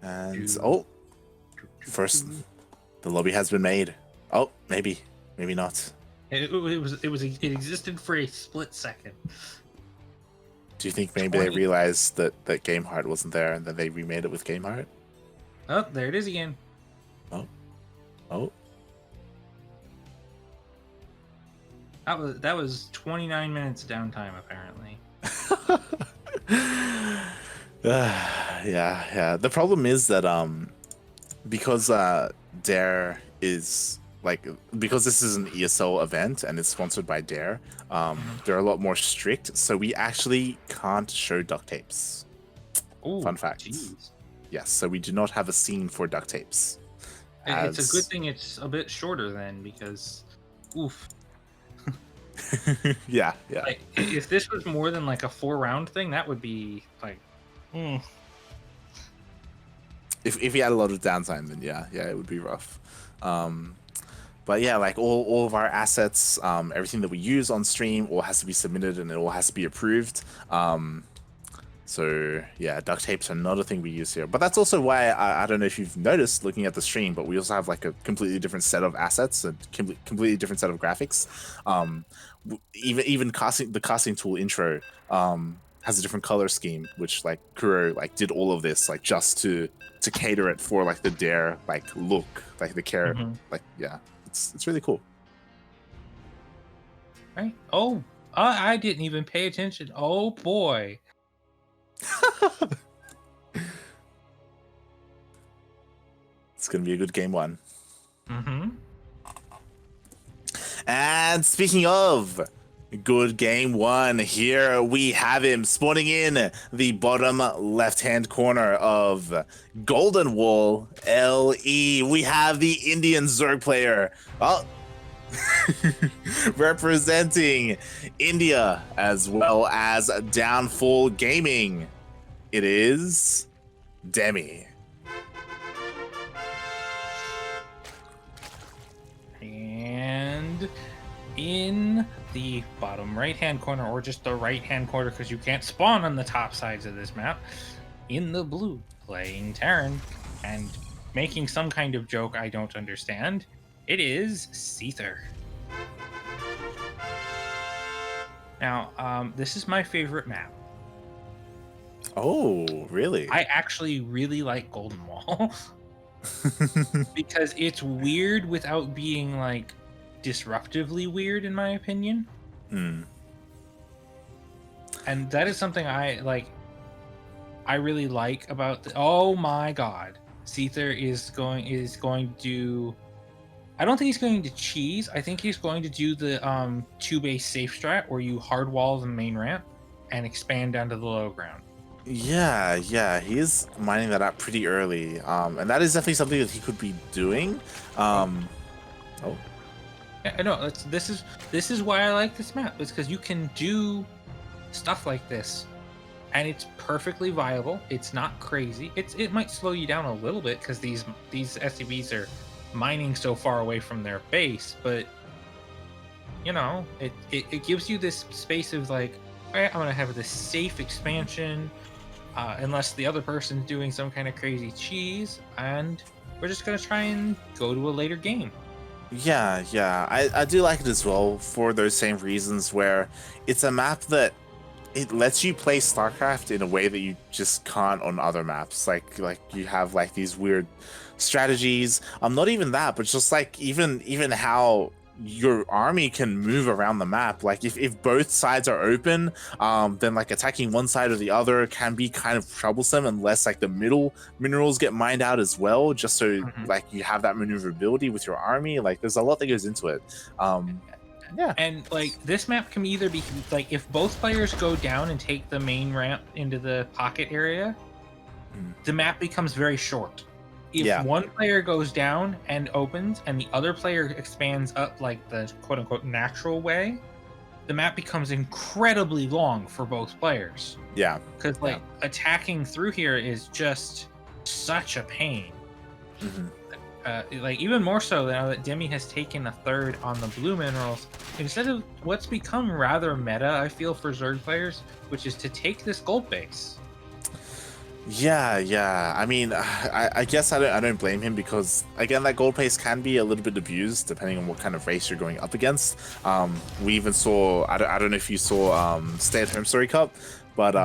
And oh, first the lobby has been made. Oh, maybe not. It existed for a split second. Do you think maybe they realized that Game Heart wasn't there and then they remade it with Game Heart? Oh, there it is again. Oh. That was 29 minutes downtime apparently. Yeah. The problem is that because Dare is because this is an ESL event and it's sponsored by Dare, they're a lot more strict, so we actually can't show duct tapes. Ooh, fun fact. Geez. Yes, so we do not have a scene for duct tapes. It's a good thing it's a bit shorter then, because oof. yeah. Like, if this was more than like a 4-round thing, that would be like If you had a lot of downtime, then yeah, it would be rough. But yeah, like all of our assets, everything that we use on stream, all has to be submitted and it all has to be approved. So yeah, duct tapes are not a thing we use here. But that's also why I don't know if you've noticed looking at the stream, but we also have like a completely different set of assets and completely different set of graphics. Even the casting tool intro has a different color scheme, which like Kuro did all of this just to cater it for like the Dare look, like the care, yeah, it's really cool. Right? Oh, I didn't even pay attention. Oh boy. It's gonna be a good game one. And speaking of good game one, here we have him spawning in the bottom left-hand corner of Golden Wall LE. We have the Indian Zerg player. Oh, representing India as well as Downfall Gaming. It is Demi. And in the bottom right-hand corner, or just the right-hand corner, because you can't spawn on the top sides of this map, in the blue, playing Terran and making some kind of joke I don't understand, it is Seither. Now, this is my favorite map. Oh, really? I actually really like Golden Wall. Because it's weird without being like disruptively weird, in my opinion. And that is something I really like about oh my god, Seither is going to do, I don't think he's going to cheese. I think he's going to do the 2-base safe strat where you hard wall the main ramp and expand down to the low ground. Yeah, he's mining that up pretty early, and that is definitely something that he could be doing. Yeah, I know. This is why I like this map. It's because you can do stuff like this, and it's perfectly viable. It's not crazy. It might slow you down a little bit because these SCVs are mining so far away from their base, but you know, it gives you this space of like, all right, I'm gonna have this safe expansion. Unless the other person's doing some kind of crazy cheese, and we're just gonna try and go to a later game. Yeah, I do like it as well for those same reasons, where it's a map that it lets you play StarCraft in a way that you just can't on other maps. Like you have like these weird strategies. Not even that, but just like even how your army can move around the map. Like if both sides are open, then like attacking one side or the other can be kind of troublesome unless like the middle minerals get mined out as well, just so like you have that maneuverability with your army. Like there's a lot that goes into it. Yeah, and like this map can either be like, if both players go down and take the main ramp into the pocket area, the map becomes very short. If one player goes down and opens and the other player expands up like the quote-unquote natural way, the map becomes incredibly long for both players. Yeah. Because attacking through here is just such a pain. Like even more so now that Demi has taken a third on the blue minerals, instead of what's become rather meta, I feel, for Zerg players, which is to take this gold base. Yeah. I mean, I guess I don't blame him because again, that gold pace can be a little bit abused depending on what kind of race you're going up against. We even saw I don't know if you saw Stay at Home Story Cup, but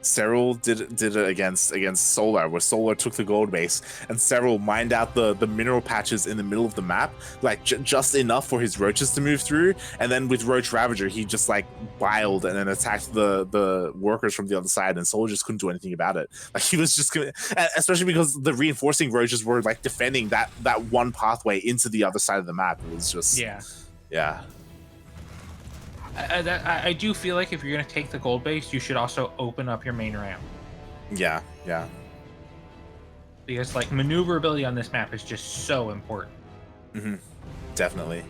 Cyril did it against Solar, where Solar took the gold base and Cyril mined out the mineral patches in the middle of the map, like just enough for his roaches to move through, and then with Roach Ravager he just like biled and then attacked the workers from the other side, and Solar just couldn't do anything about it. Like he was just gonna, especially because the reinforcing roaches were like defending that one pathway into the other side of the map. It was just yeah. I do feel like if you're going to take the gold base, you should also open up your main ramp. Yeah. Because like maneuverability on this map is just so important. Definitely.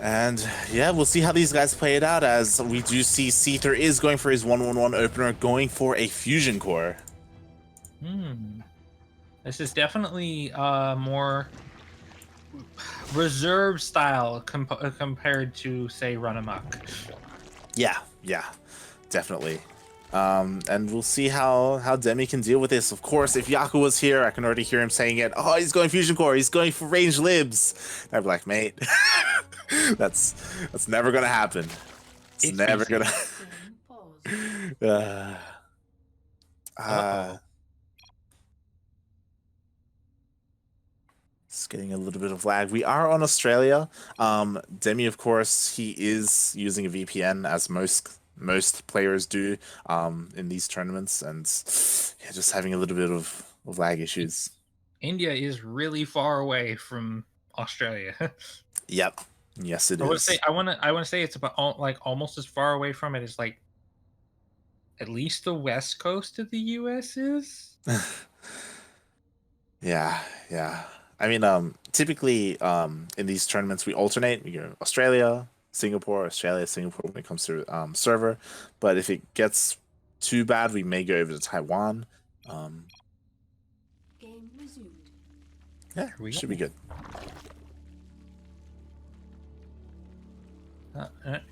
And yeah, we'll see how these guys play it out, as we do see Seither is going for his 1-1-1 opener, going for a fusion core. This is definitely more reserve style compared to, say, Run Amok. Yeah, definitely. And we'll see how Demi can deal with this. Of course, if Yaku was here, I can already hear him saying it. Oh, he's going fusion core. He's going for range libs. I'd be like, mate, that's never gonna happen. It's never gonna. It's getting a little bit of lag. We are on Australia. Demi, of course, he is using a VPN, as most players do in these tournaments, and yeah, just having a little bit of lag issues. India is really far away from Australia. Yep. Yes, it is. I want to say it's about like almost as far away from it as like at least the west coast of the US is. Yeah. I mean, typically in these tournaments we alternate. We go Australia, Singapore when it comes to server. But if it gets too bad, we may go over to Taiwan. Game resumed. Yeah, should be good.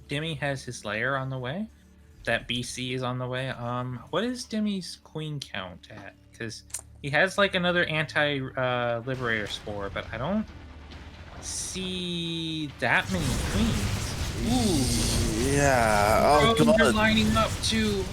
Demi has his lair on the way. That BC is on the way. What is Demi's queen count at? Because he has like another anti-liberator spore, but I don't see that many queens. Ooh. Yeah. Oh, God. They're lining up too.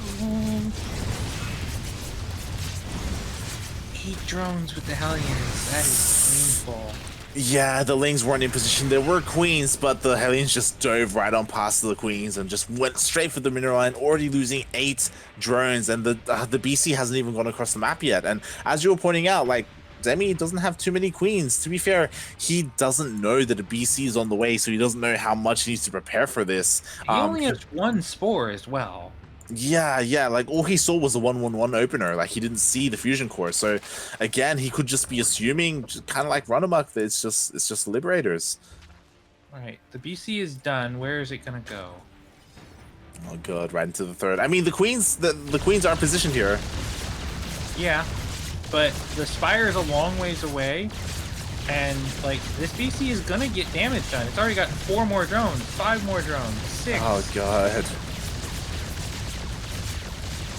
8 drones with the Hellions. That is painful. Yeah, the Lings weren't in position. There were queens, but the Hellions just dove right on past the queens and just went straight for the mineral line, already losing 8 drones, and the BC hasn't even gone across the map yet. And as you were pointing out, like, Demi doesn't have too many queens. To be fair, he doesn't know that a BC is on the way, so he doesn't know how much he needs to prepare for this. He only has 1 spore as well. Yeah, like all he saw was a 1-1-1 opener. Like he didn't see the fusion core. So again, he could just be assuming, kind of like Run Amok, that it's just liberators. All right, the BC is done. Where is it gonna go? Oh god, right into the third. I mean, the queens are positioned here. Yeah, but the Spire is a long ways away, and like this BC is gonna get damage done. It's already got 4 more drones, 5 more drones, 6. Oh god.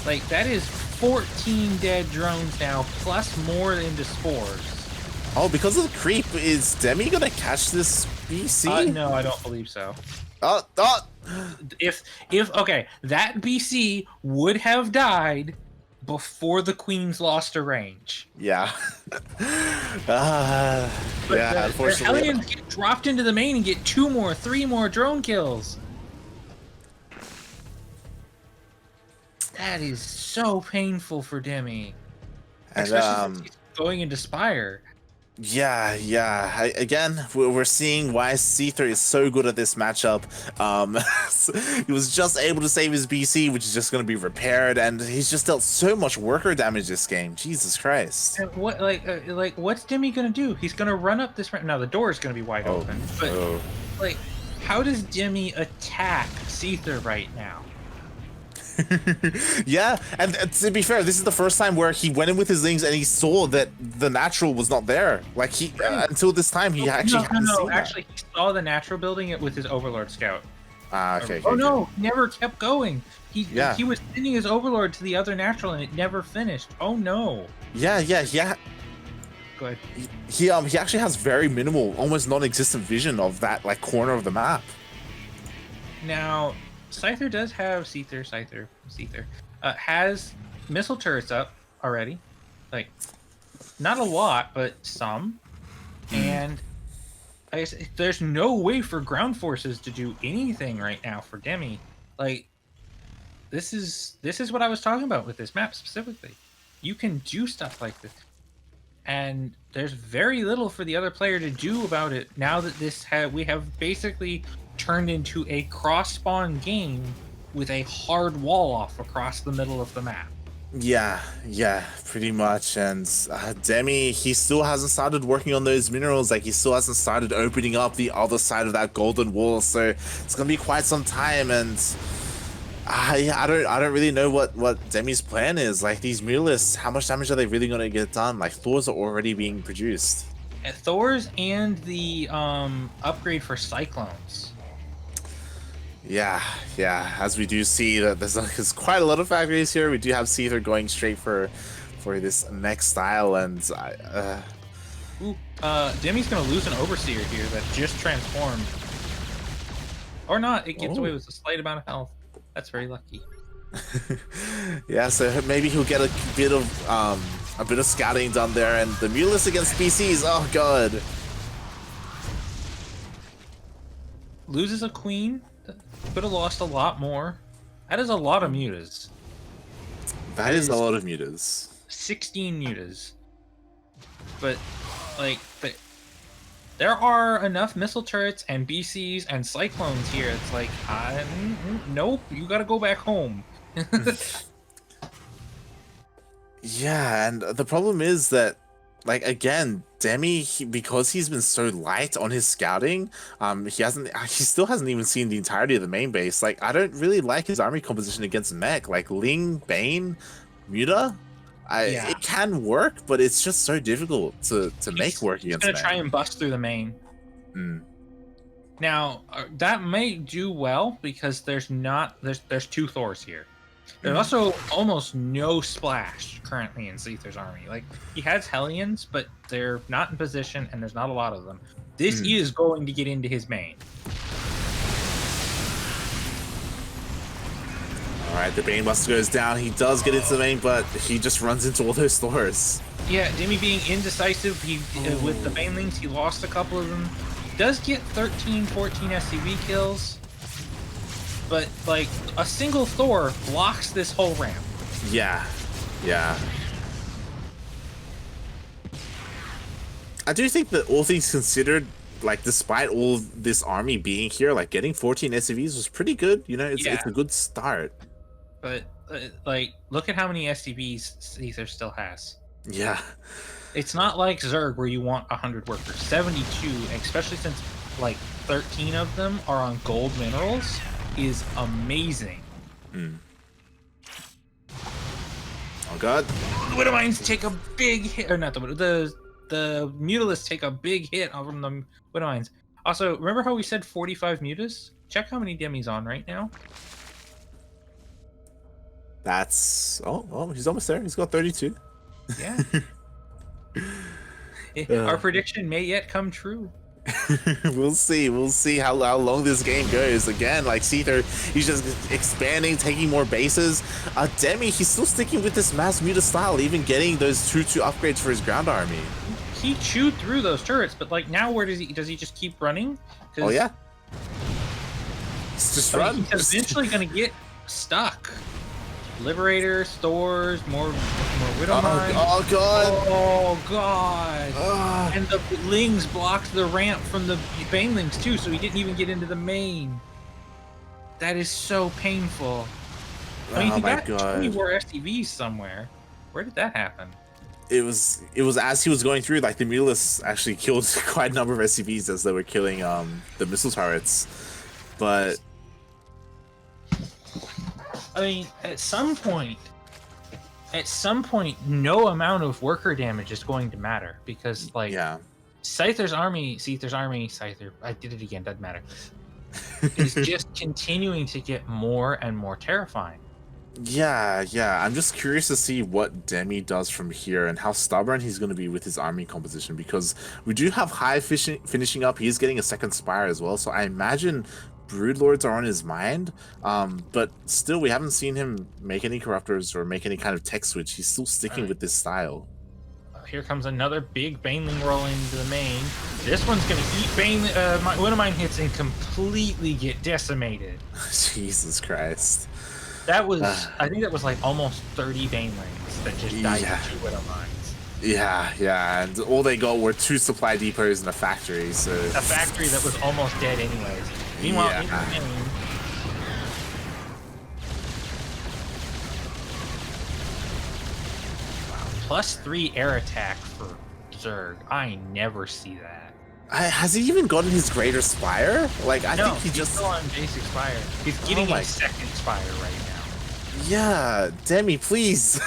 Like, that is 14 dead drones now, plus more into spores. Oh, because of the creep, is Demi gonna catch this BC? No, I don't believe so. Oh. If okay, that BC would have died before the queens lost a range. Yeah. But yeah, unfortunately. The Hellions get dropped into the main and get 2 more, 3 more drone kills. That is so painful for Demi. And, especially since he's going into Spire. Yeah. Again, we're seeing why Seither is so good at this matchup. He was just able to save his BC, which is just going to be repaired, and he's just dealt so much worker damage this game. Jesus Christ! And what, like, what's Demi gonna do? He's gonna run up this ramp. Now the door is gonna be wide open, but like, how does Demi attack Seither right now? Yeah, and to be fair, this is the first time where he went in with his Lings and he saw that the natural was not there. Like he until this time he actually hadn't seen that. Actually, he saw the natural building it with his Overlord Scout. Ah, okay. No, never kept going. He was sending his overlord to the other natural and it never finished. Oh no. Yeah. Go ahead. He actually has very minimal, almost non-existent vision of that like corner of the map. Now, Seither does have Seither has missile turrets up already. Like, not a lot, but some. And I guess there's no way for ground forces to do anything right now for Demi. Like, this is what I was talking about with this map specifically. You can do stuff like this, and there's very little for the other player to do about it now that we have basically turned into a cross spawn game with a hard wall off across the middle of the map. Yeah, pretty much. And Demi, he still hasn't started working on those minerals. Like, he still hasn't started opening up the other side of that golden wall. So it's gonna be quite some time. And I don't really know what Demi's plan is. Like, these muralists, how much damage are they really gonna get done? Like, Thors are already being produced. Thors and the upgrade for cyclones. Yeah. As we do see that there's quite a lot of factories here. We do have Seither going straight for this next style, and Demi's gonna lose an overseer here that just transformed, or not. It gets away with a slight amount of health. That's very lucky. Yeah, so maybe he'll get a bit of scouting done there, and the Mulus against PCs. Oh god. Loses a queen. Could have lost a lot more. That is a lot of mutas. That is a lot of mutas. 16 mutas. But there are enough missile turrets and BCs and cyclones here. It's like, nope, you gotta go back home. Yeah, and the problem is that, like, again, Demi, because he's been so light on his scouting, he still hasn't even seen the entirety of the main base. Like, I don't really like his army composition against mech. Like, Ling, Bane, Muta, it can work, but it's just so difficult to make work against mech. He's gonna try and bust through the main. Now, that may do well because there's two Thors here. There's also almost no splash currently in Seither's army. Like, he has Hellions, but they're not in position, and there's not a lot of them. This is going to get into his main. Alright, the Bane Buster goes down. He does get into the main, but he just runs into all those Thors. Yeah, Demi being indecisive, with the Banelings, he lost a couple of them. Does get 13, 14 SCV kills. But, like, a single Thor blocks this whole ramp. Yeah. I do think that, all things considered, like, despite all this army being here, like, getting 14 SCVs was pretty good. You know, it's a good start. But, like, look at how many SCVs Seither still has. Yeah. It's not like Zerg where you want 100 workers. 72, especially since, like, 13 of them are on gold minerals, is amazing. Oh god. The Widowmines take a big hit, or not the Mutalists take a big hit from the Widowmines. Also, remember how we said 45 mutas? Check how many Demi's on right now. That's he's almost there. He's got 32. Yeah. Our prediction may yet come true. We'll see how long this game goes. Again, like, Seither, he's just expanding, taking more bases. Demi, he's still sticking with this mass muta style, even getting those 2-2 upgrades for his ground army. He chewed through those turrets, but, like, now where does he just keep running? Oh yeah, just run. He's eventually gonna get stuck. Liberators, Thors, more Widowmines. Oh god. Oh god. And the Lings blocked the ramp from the Banelings too, so he didn't even get into the main. That is so painful. I mean, he got 20 more SCVs somewhere. Where did that happen? It was as he was going through, like, the Mutalists actually killed quite a number of SCVs as they were killing the missile turrets. But I mean, at some point, no amount of worker damage is going to matter because, like, Seither's army, I did it again, doesn't matter. is just continuing to get more and more terrifying. Yeah, yeah. I'm just curious to see what Demi does from here and how stubborn he's going to be with his army composition, because we do have High finishing up. He's getting a second Spire as well, so I imagine Broodlords are on his mind. But still, we haven't seen him make any Corruptors or make any kind of tech switch. He's still sticking with this style. Here comes another big Baneling roll into the main. This one's going to eat one of mine hits and completely get decimated. Jesus Christ. That was, I think that was like almost 30 Banelings that just died to 2 Widow Mines. Yeah, yeah, and all they got were 2 supply depots and a factory, so... A factory that was almost dead anyways. Meanwhile, in the main... +3 air attack for Zerg. I never see that. Has he even gotten his greater Spire? Like, I think he just... still on basic Spire. He's getting his second Spire right now. Yeah, Demi, please.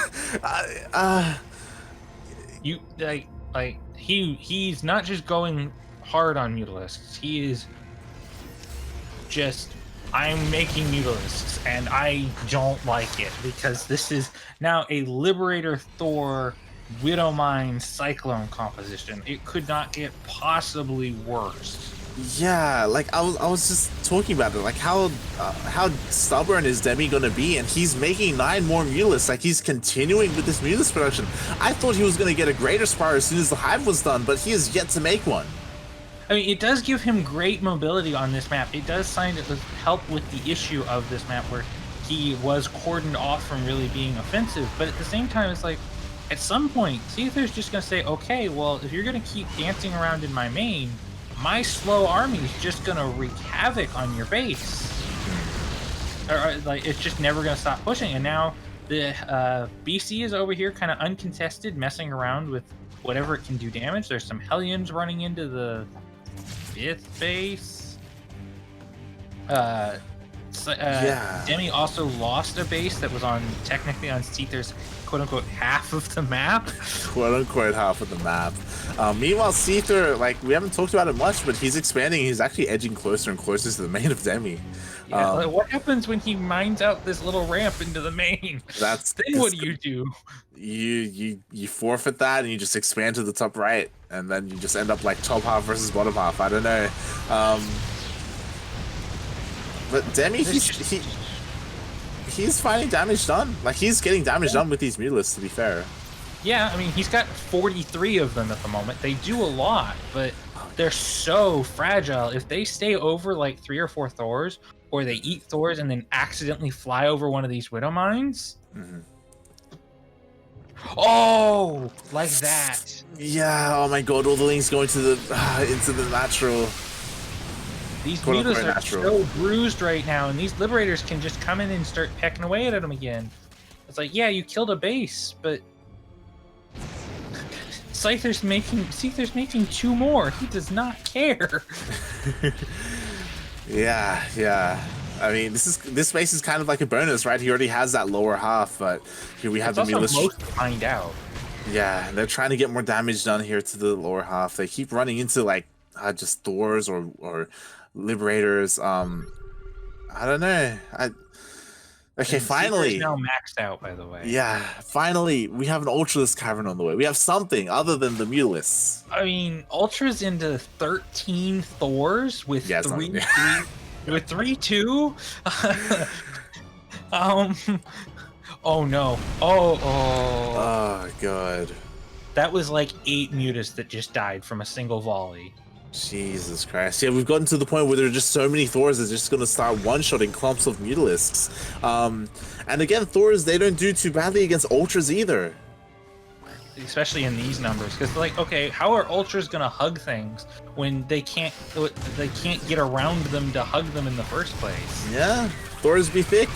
You he's not just going hard on Mutalisks. He is just, I'm making Mutalisks and I don't like it, because this is now a Liberator Thor Widowmine Cyclone composition. It could not get possibly worse. Yeah, like I was just talking about it. Like how stubborn is Demi gonna be? And he's making 9 more Mutalisks. Like he's continuing with this Mutalisk production. I thought he was gonna get a greater Spire as soon as the Hive was done, but he has yet to make one. I mean, it does give him great mobility on this map. It does help with the issue of this map where he was cordoned off from really being offensive. But at the same time, it's like, at some point, Seither's just gonna say, okay, well, if you're gonna keep dancing around in my main, my slow army is just gonna wreak havoc on your base. Or like, it's just never gonna stop pushing. And now the BC is over here kind of uncontested, messing around with whatever it can do damage. There's some Hellions running into the 5th base. Demi also lost a base that was technically on Seither's quote-unquote half of the map. Quote-unquote half of the map. Meanwhile, Seither, like, we haven't talked about it much, but he's expanding. He's actually edging closer and closer to the main of Demi. Yeah, like, what happens when he mines out this little ramp into the main? Then what do? You forfeit that and you just expand to the top right, and then you just end up like top half versus bottom half. I don't know. But Demi, he's finding damage done. Like, he's getting damage done with these Mutalisks, to be fair. Yeah, I mean, he's got 43 of them at the moment. They do a lot, but they're so fragile. If they stay over like 3 or 4 Thors, or they eat Thors and then accidentally fly over one of these Widow Mines. Oh, like that. Yeah, oh my god, all the links going to the into the natural. These Mutas are so bruised right now, and these Liberators can just come in and start pecking away at them again. It's like, yeah, you killed a base, but Seither's making 2 more. He does not care. Yeah. I mean, this base is kind of like a bonus, right? He already has that lower half, but here we have the Mutalisk. Most to find out. Yeah, they're trying to get more damage done here to the lower half. They keep running into like just Thors or Liberators. I don't know. Okay, finally. Now maxed out, by the way. Yeah, finally, we have an Ultralisk Cavern on the way. We have something other than the Mutalisks. I mean, Ultra's into 13 Thors with 3-2. Oh no. Oh god. That was like 8 Mutas that just died from a single volley. Jesus Christ. Yeah, we've gotten to the point where there are just so many Thors that's just going to start one-shotting clumps of Mutalisks. And again, Thors, they don't do too badly against Ultras either. Especially in these numbers, because like, okay, how are Ultras going to hug things when they can't get around them to hug them in the first place? Yeah, Thors be thick.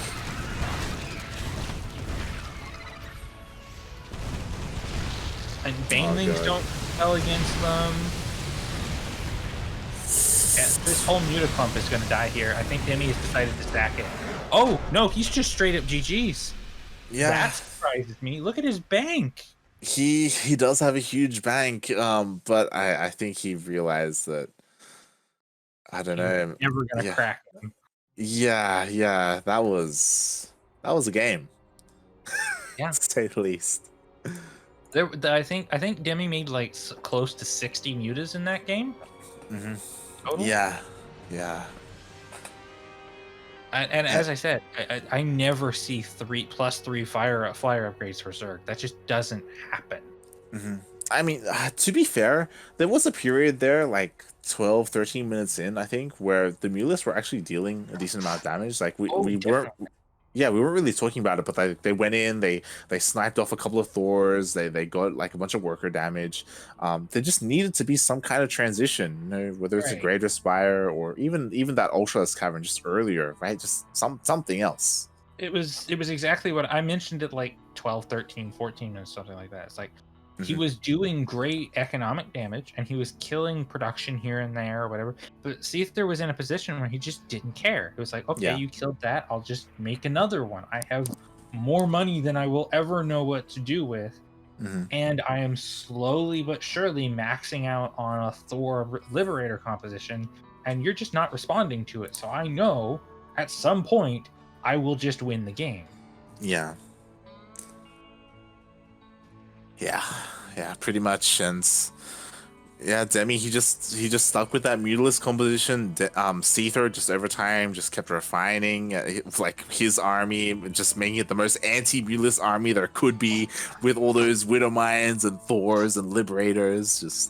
And Banelings don't spell against them. Yeah, this whole Mutaclump is going to die here. I think Demi has decided to stack it. Oh, no, he's just straight up GG's. Yeah. That surprises me. Look at his bank. He does have a huge bank, but I think he realized that I don't You're know. never gonna Yeah, crack him. yeah. That was a game, Yeah. to say the least. I think Demi made like close to 60 mutas in that game Hmm. total. Yeah, yeah. And Uh, as I said, I never see 3+3 flyer upgrades for Zerg. That just doesn't happen. mhm. I mean, to be fair, there was a period there, like 12, 13 minutes in, I think, where the Mulists were actually dealing a decent amount of damage. Like Oh, we weren't, definitely. yeah, we weren't really talking about it, but they went in, they sniped off a couple of Thors, they got like a bunch of worker damage. There just needed to be some kind of transition, you know, whether it's a Right. Greater Spire or even that Ultralisk Cavern just earlier, right? Just something else. It was exactly what I mentioned at like 12, 13, 14 and something like that. It's like he Hmm. was doing great economic damage and he was killing production here and there or whatever. But Seither was in a position where he just didn't care. It was like, okay, Yeah. you killed that. I'll just make another one. I have more money than I will ever know what to do with. Hmm. And I am slowly but surely maxing out on a Thor Liberator composition, and you're just not responding to it. So I know at some point I will just win the game. Yeah. Yeah, yeah, pretty much. And yeah, Demi, he just stuck with that Mutalist composition. Seither just over time just kept refining like his army, just making it the most anti-Mutalist army there could be, with all those Widowmines and Thors and Liberators. Just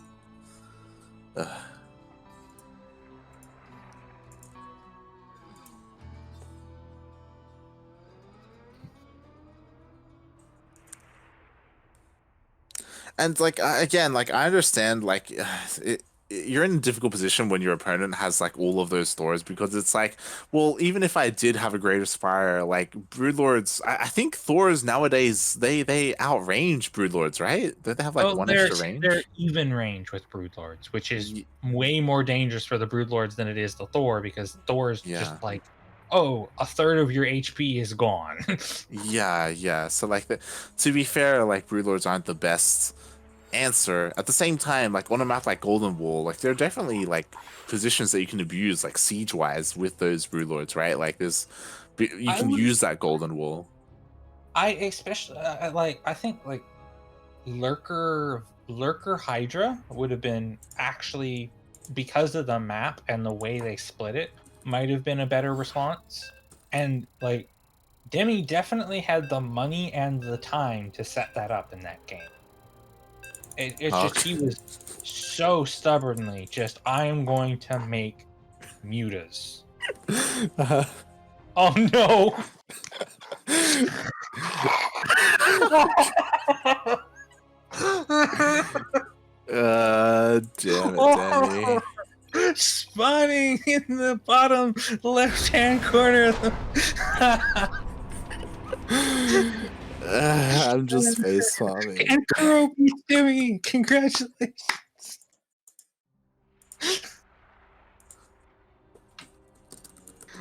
and like again, like I understand, like you're in a difficult position when your opponent has like all of those Thors, because it's like, well, even if I did have a Greater Spire, like Broodlords, I think Thors nowadays they outrange Broodlords, right? Don't they have like Oh, one they're extra they're range? even range with Broodlords, which is Y- way more dangerous for the Broodlords than it is the Thor, because Thor's yeah, just like, oh, a third of your HP is gone. yeah. So like to be fair, like Broodlords aren't the best answer. At the same time, like on a map like Golden Wall, like there are definitely like positions that you can abuse, like siege wise, with those Broodlords, right? Like you I can would, use that Golden Wall. I especially like, I think like Lurker Hydra would have been actually, because of the map and the way they split it, might have been a better response. And like Demi definitely had the money and the time to set that up in that game. It's just Okay. he was so stubbornly just, I am going to make mutas. Oh no! Damn it, Demi. Spawning in the bottom left-hand corner of the... I'm just face palming. And Kuro beats Demi! Congratulations!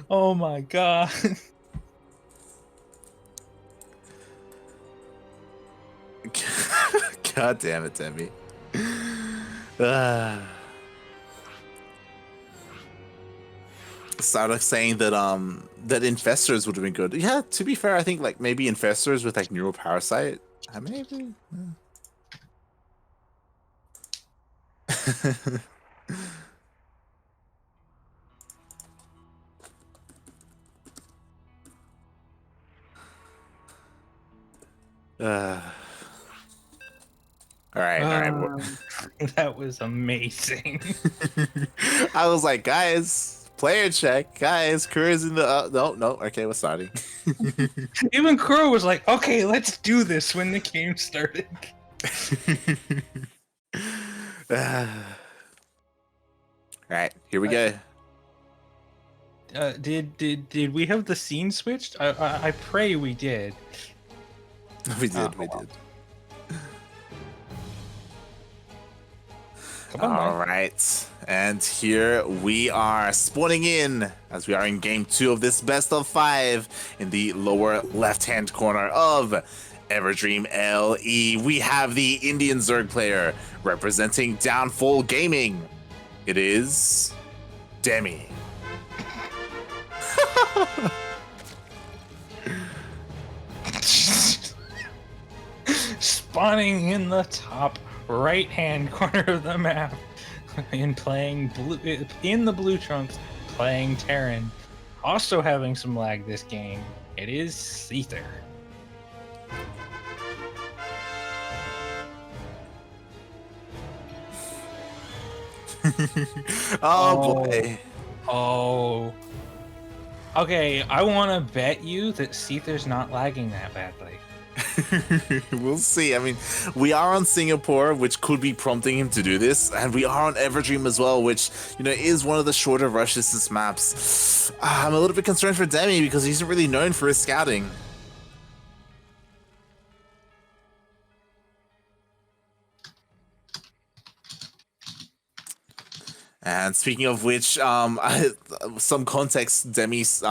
Oh my god. God damn it, Demi. Uh, Stardock saying that that infestors would have been good. Yeah, to be fair, I think like maybe infestors with like neural parasite. Maybe. uh, all right. That was amazing. I was like, guys, player check, guys. Crew's in the no. Okay, we're starting. Even Kuro was like, okay, let's do this when the game started. All right, here we go. Did we have the scene switched? I pray we did. We did. Come on, All man. right, and here we are spawning in as we are in game 2 of this best of 5 in the lower left-hand corner of Everdream LE. We have the Indian Zerg player representing Downfall Gaming. It is Demi. Spawning in the top right-hand corner of the map and playing blue in the blue trunks, playing Terran. Also having some lag this game. It is Seither. Oh boy. Oh. Okay, I want to bet you that Seither's not lagging that badly. We'll see. I mean, we are on Singapore, which could be prompting him to do this, and we are on Everdream as well, which, you know, is one of the shorter rush distance maps. I'm a little bit concerned for Demi because he's not really known for his scouting. And speaking of which, some context, Demi's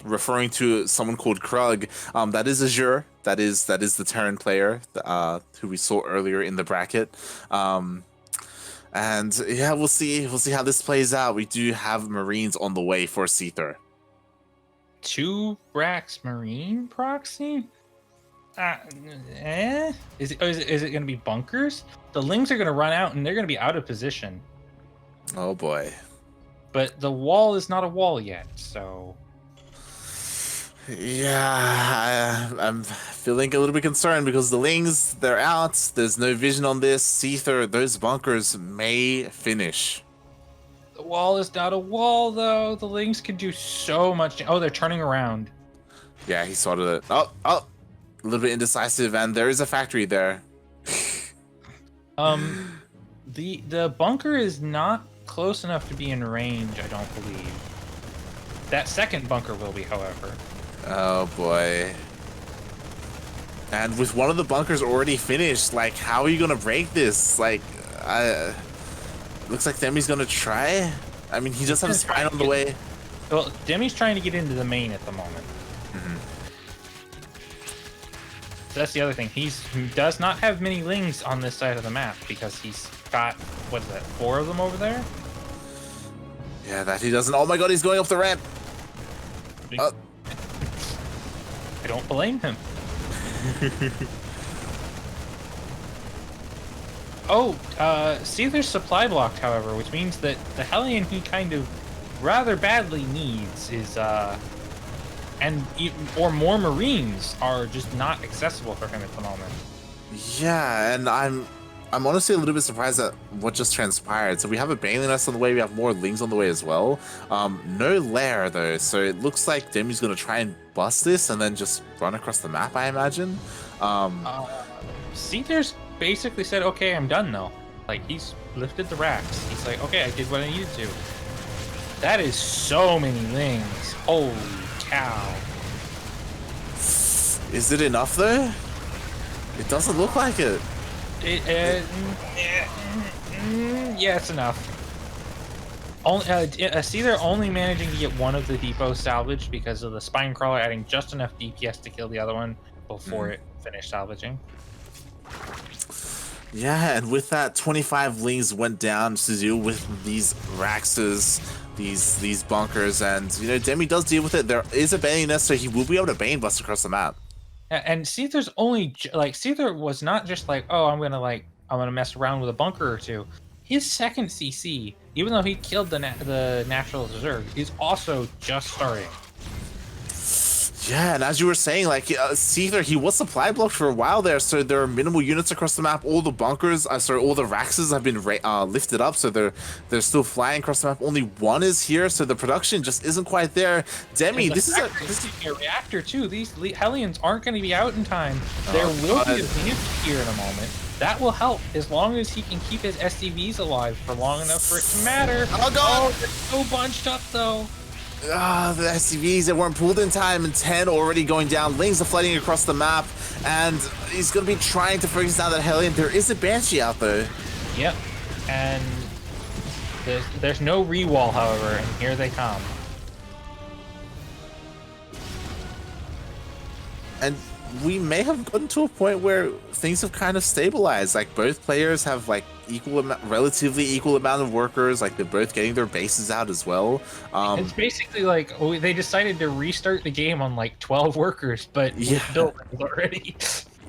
referring to someone called Krug. That is Azure. That is the Terran player who we saw earlier in the bracket. And yeah, we'll see how this plays out. We do have Marines on the way for Seither. 2 racks Marine proxy? Is it going to be bunkers? The Lings are going to run out and they're going to be out of position. Oh boy. But the wall is not a wall yet, so... Yeah, I'm feeling a little bit concerned because the Lings, they're out. There's no vision on this. Seither, those bunkers may finish. The wall is not a wall, though. The Lings can do so much... Oh, they're turning around. Yeah, he spotted it. Oh, a little bit indecisive, and there is a factory there. The bunker is not close enough to be in range, I don't believe. That second bunker will be, however. Oh boy. And with one of the bunkers already finished, like, how are you gonna break this? Like, looks like Demi's gonna try. I mean, he does have a spine on the way. Well, Demi's trying to get into the main at the moment. So that's the other thing. He does not have many Lings on this side of the map because he's got, what is that, 4 of them over there? Yeah, that he doesn't. Oh my god, he's going up the ramp. I don't blame him. Seither's supply blocked, however, which means that the Hellion he kind of rather badly needs is, or more Marines are just not accessible for him at the moment. Yeah, and I'm honestly a little bit surprised at what just transpired. So we have a Baneling Nest on the way, we have more Lings on the way as well. No lair though, so it looks like Demi's gonna try and bust this and then just run across the map, I imagine. Seither's basically said, okay, I'm done though. Like, he's lifted the racks. He's like, okay, I did what I needed to. That is so many Lings. Holy cow. Is it enough though? It doesn't look like it. Yeah, it's enough. Seither only managing to get one of the depots salvaged because of the spine crawler adding just enough DPS to kill the other one before it finished salvaging. Yeah, and with that, 25 Lings went down to deal with these Raxes, these bunkers, and you know, Demi does deal with it. There is a Baneling Nest, so he will be able to Bane bust across the map. And Seither's only like Seither was not just like, oh, I'm gonna mess around with a bunker or two. His second CC, even though he killed the natural reserve, is also just starting. Yeah, and as you were saying, like, Seither, he was supply blocked for a while there, so there are minimal units across the map. All the bunkers, all the Raxes have been lifted up, so they're still flying across the map. Only one is here, so the production just isn't quite there. Demi, this is a reactor too. These Hellions aren't going to be out in time. There will be a advance here in a moment. That will help as long as he can keep his SCVs alive for long enough for it to matter. Oh god! Oh, they're so bunched up though. The SCVs that weren't pulled in time, and 10 already going down. Lings are flooding across the map, and he's going to be trying to focus down that Hellion. There is a Banshee out there. Yep, and there's no re-wall, however, and here they come. And we may have gotten to a point where things have kind of stabilized. Like both players have like relatively equal amount of workers. Like they're both getting their bases out as well. It's basically like they decided to restart the game on like 12 workers, but Yeah. with buildings already.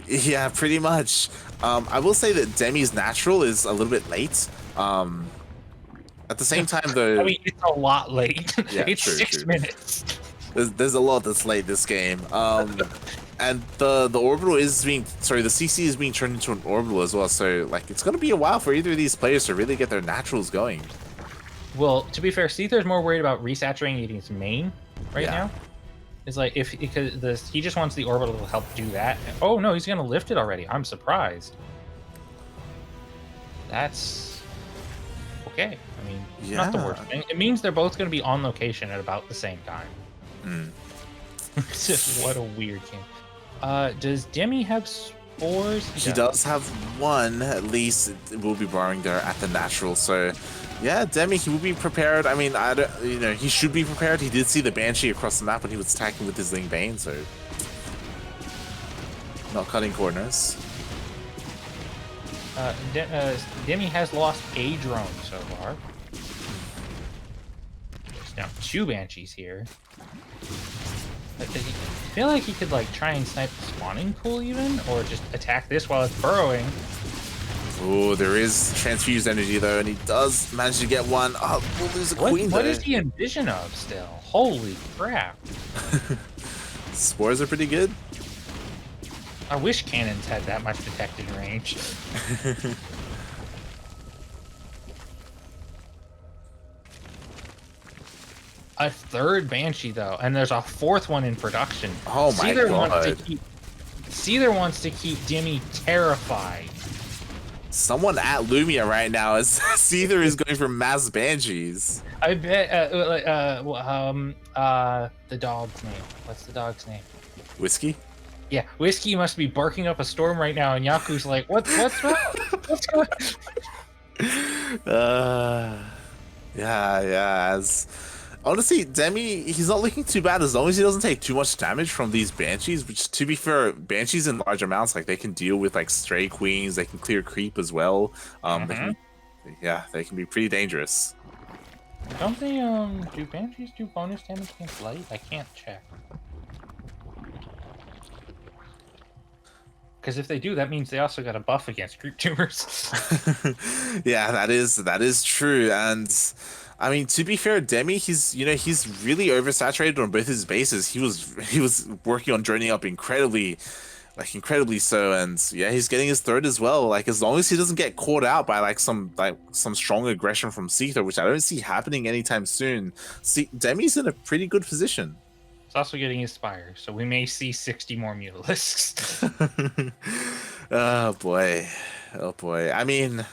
Yeah, pretty much. I will say that Demi's natural is a little bit late. At the same time, though, I mean, it's a lot late. Yeah, It's true, 6 true. minutes. There's a lot that's late this game. And the orbital is being, sorry, the CC is being turned into an orbital as well. So like, it's gonna be a while for either of these players to really get their naturals going. Well, to be fair, Seither's more worried about resaturating his main right now. It's like because he just wants the orbital to help do that. Oh no, he's gonna lift it already. I'm surprised. That's okay. I mean, not the worst thing. It means they're both gonna be on location at about the same time. Just what a weird game. Does Demi have spores? He does have one, at least. It will be borrowing there at the natural. So yeah, Demi, he will be prepared. I mean, I don't, you know, he should be prepared. He did see the Banshee across the map when he was attacking with his Ling Bane, so not cutting corners. Demi has lost a drone so far. There's now 2 Banshees here. I feel like he could like try and snipe the spawning pool even, or just attack this while it's burrowing. Oh, there is transfused energy though, and he does manage to get one. Oh, we'll lose a queen. What is he in vision of still? Holy crap! Spores are pretty good. I wish cannons had that much detected range. A 3rd Banshee though, and there's a 4th one in production. Oh my god! Seither wants to keep Demi terrified. Someone at Lumia right now is Seither is going for mass Banshees. I bet. The dog's name. What's the dog's name? Whiskey. Yeah, Whiskey must be barking up a storm right now, and Yaku's like, what's wrong? What's going on? Yeah. Honestly, Demi, he's not looking too bad as long as he doesn't take too much damage from these Banshees, which, to be fair, Banshees in large amounts, like, they can deal with, like, stray queens, they can clear creep as well. They can be pretty dangerous. Don't they, do Banshees do bonus damage against light? I can't check. Because if they do, that means they also got a buff against creep tumors. Yeah, that is true, and I mean, to be fair, Demi, he's really oversaturated on both his bases. He was working on droning up incredibly so, and yeah, he's getting his 3rd as well. Like, as long as he doesn't get caught out by some strong aggression from Seither, which I don't see happening anytime soon. Demi's in a pretty good position. He's also getting his Spire, so we may see 60 more Mutalisks. Oh boy. I mean,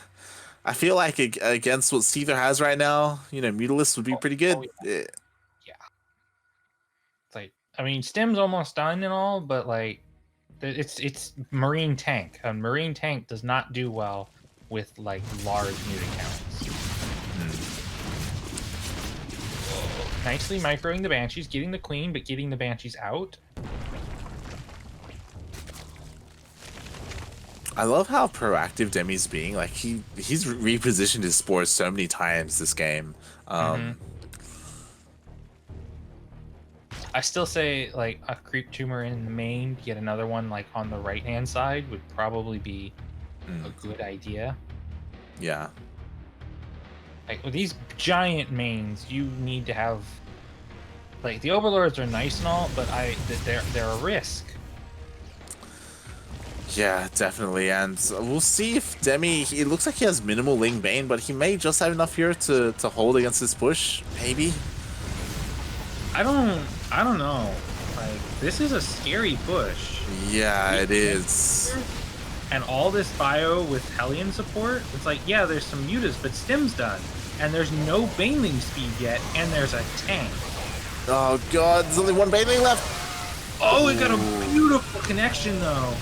I feel like against what Seither has right now, Mutalisk would be pretty good. Yeah. It's like, I mean, Stem's almost done and all, but like, it's Marine Tank. A Marine Tank does not do well with like large mutant counts. Nicely microing the Banshees, getting the Queen, but getting the Banshees out. I love how proactive Demi's being. Like, he's repositioned his spores so many times this game. I still say like a creep tumor in the main, get another one like on the right hand side would probably be a good idea. Yeah. Like with these giant mains, you need to have like the overlords are nice and all, but they're a risk. Yeah, definitely, and we'll see if Demi. It looks like he has minimal Ling Bane, but he may just have enough here to hold against this push. Maybe. I don't know. Like, this is a scary push. Yeah, it is. And all this bio with Hellion support, it's like, yeah, there's some mutas, but Stem's done. And there's no Baneling speed yet, and there's a tank. Oh god, there's only one Baneling left. Oh, it got a beautiful connection though.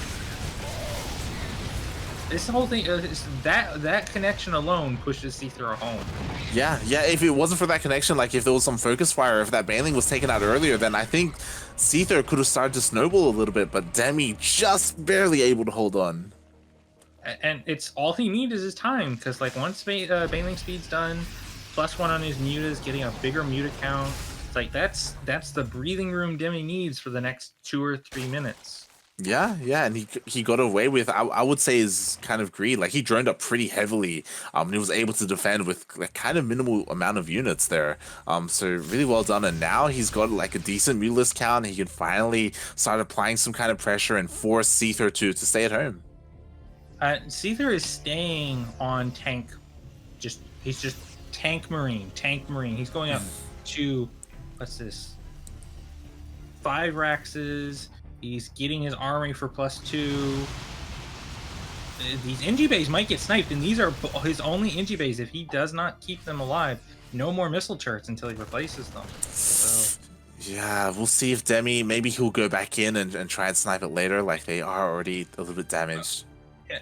This whole thing, that connection alone pushes Seither home. Yeah, if it wasn't for that connection, like if there was some focus fire, if that baneling was taken out earlier, then I think Seither could have started to snowball a little bit, but Demi just barely able to hold on. And it's all he needs is his time, because like once baneling speed's done, +1 on his mutas, getting a bigger muta count, it's like that's the breathing room Demi needs for the next 2 or 3 minutes. Yeah, and he got away with, I would say, his kind of greed. Like he droned up pretty heavily, and he was able to defend with like kind of minimal amount of units there. So really well done. And now he's got like a decent mutalist count. He can finally start applying some kind of pressure and force Seither to stay at home. Seither is staying on tank. He's just tank marine. He's going up to, what's this? 5 Raxes. He's getting his army for +2. These NG bays might get sniped, and these are his only NG bays. If he does not keep them alive, no more missile turrets until he replaces them. So. Yeah, we'll see if Demi, maybe he'll go back in and try and snipe it later. Like they are already a little bit damaged.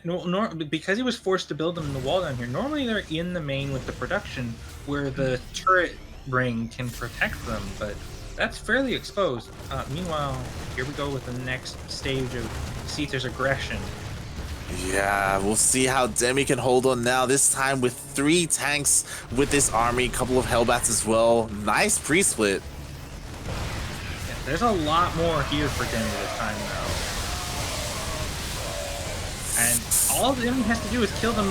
No, because he was forced to build them in the wall down here. Normally they're in the main with the production where the turret ring can protect them, but that's fairly exposed. Meanwhile, here we go with the next stage of Seither's aggression. Yeah, we'll see how Demi can hold on now, this time with 3 tanks with this army, couple of Hellbats as well. Nice pre-split. Yeah, there's a lot more here for Demi this time, though. And all Demi has to do is kill the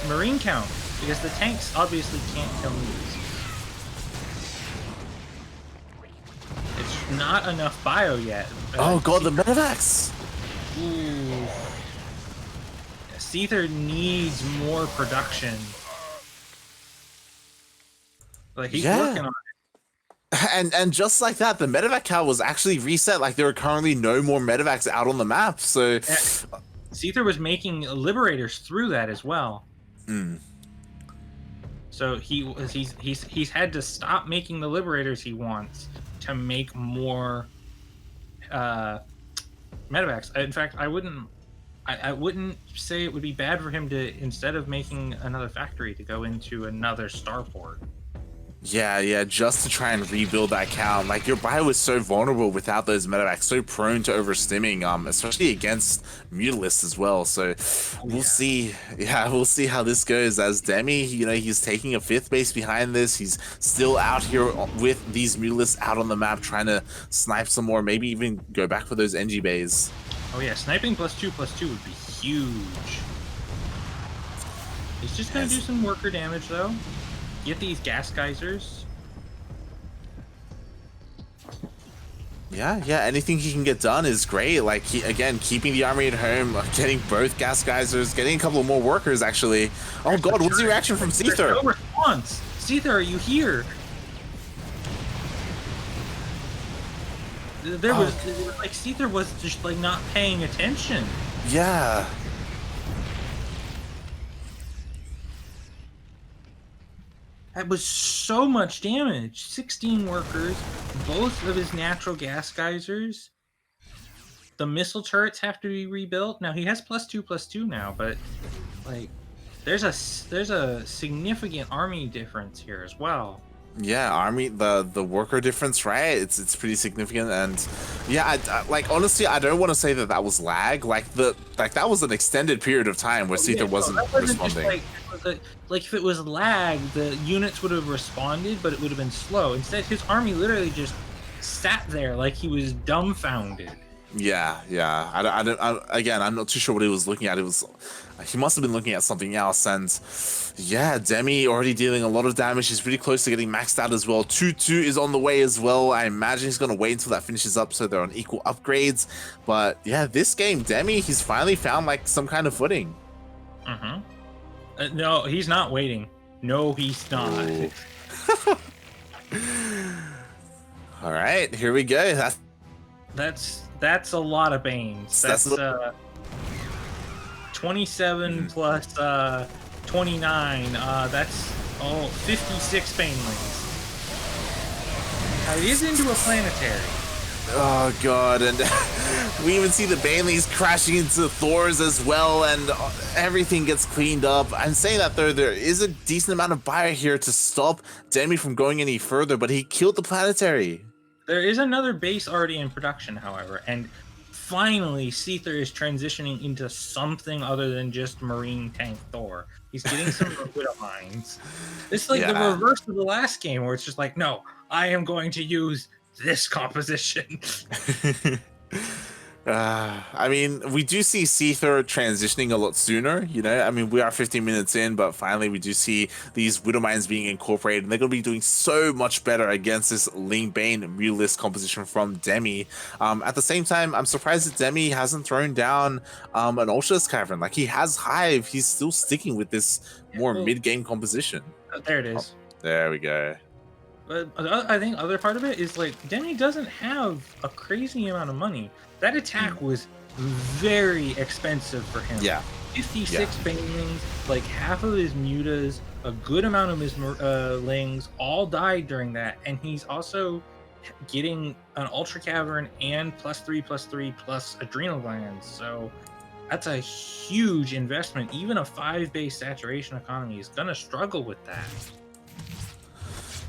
Marine count, because the tanks obviously can't kill these. It's not enough bio yet. Oh god, the medevacs! Ooh. Seither needs more production. Like he's working on it. And just like that, the medevac count was actually reset. Like there are currently no more medevacs out on the map. So Seither was making liberators through that as well. So he's had to stop making the liberators he wants to make more medevacs. In fact, I wouldn't say it would be bad for him to, instead of making another factory, to go into another starport. Yeah, just to try and rebuild that count. Like your bio is so vulnerable without those medevacs, so prone to overstimming, especially against mutalists as well. So we'll see. Yeah, we'll see how this goes as Demi, he's taking a 5th base behind this. He's still out here with these mutalists out on the map trying to snipe some more, maybe even go back for those NG bays. Oh yeah, sniping +2/+2 would be huge. He's just gonna do some worker damage though. Get these gas geysers. Yeah, anything he can get done is great. Like again, keeping the army at home, getting both gas geysers, getting a couple of more workers actually. Oh god, what's the reaction from Seither? No response. Seither, are you here? There was like Seither was just like not paying attention. Yeah. That was so much damage. 16 workers, both of his natural gas geysers. The missile turrets have to be rebuilt. Now he has +2/+2 now, but like there's a significant army difference here as well. Yeah, army, the worker difference, right? It's pretty significant. And yeah, like honestly, I don't want to say that was lag. Like that was an extended period of time where Seither wasn't responding. Like if it was lag, the units would have responded, but it would have been slow. Instead, his army literally just sat there like he was dumbfounded. Yeah. Again, I'm not too sure what he was looking at. He must have been looking at something else. And yeah, Demi already dealing a lot of damage. He's pretty close to getting maxed out as well. 2-2 is on the way as well. I imagine he's going to wait until that finishes up so they're on equal upgrades. But yeah, this game, Demi, he's finally found like some kind of footing. No, he's not waiting. No, he's not. All right, here we go. That's a lot of Banes. That's 27 plus 29. That's 56 Banelings. Now he is into a planetary. Oh god, and we even see the Banelings crashing into Thors as well, and everything gets cleaned up. I'm saying that there is a decent amount of bio here to stop Demi from going any further, but he killed the planetary. There is another base already in production, however, and finally Seither is transitioning into something other than just Marine Tank Thor. He's getting some Widow Mines. It's like the reverse of the last game, where it's just like, no, I am going to use this composition. I mean, we do see Seither transitioning a lot sooner, you know? I mean, we are 15 minutes in, but finally we do see these Widow Mines being incorporated, and they're going to be doing so much better against this Ling Bane Mutalisk composition from Demi. At the same time, I'm surprised that Demi hasn't thrown down an Ultra's Cavern. Like, he has Hive, he's still sticking with this more mid-game composition. There it is. Oh, there we go. But I think other part of it is, like, Demi doesn't have a crazy amount of money. That attack was very expensive for him. Yeah. 56 Banelings, like half of his Mutas, a good amount of his Lings all died during that. And he's also getting an Ultra Cavern and +3/+3 Adrenal Glands. So that's a huge investment. Even a 5-base saturation economy is going to struggle with that.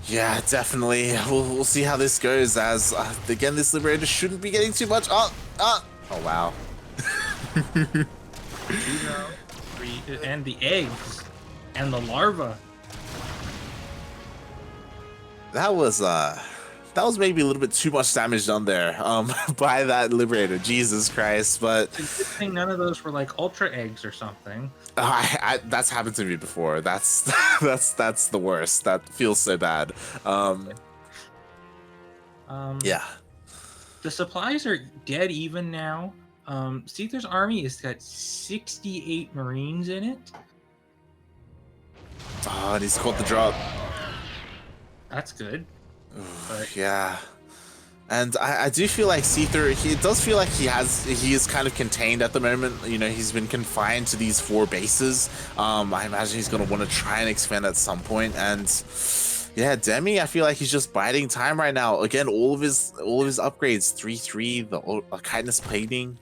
Yeah, definitely. We'll see how this goes, as again, this Liberator shouldn't be getting too much. Oh wow. And the eggs and the larva. That was maybe a little bit too much damage done there by that Liberator. Jesus Christ. But it's a good thing none of those were like ultra eggs or something. That's happened to me before. That's the worst. That feels so bad. Yeah. The supplies are dead even now. Seither's army has got 68 Marines in it. Oh, and he's caught the drop. That's good. But yeah. And I do feel like Seither, it does feel like he is kind of contained at the moment. You know, he's been confined to these 4 bases. I imagine he's going to want to try and expand at some point. And yeah, Demi, I feel like he's just biding time right now. Again, all of his upgrades, 3/3, the Kindness Plating.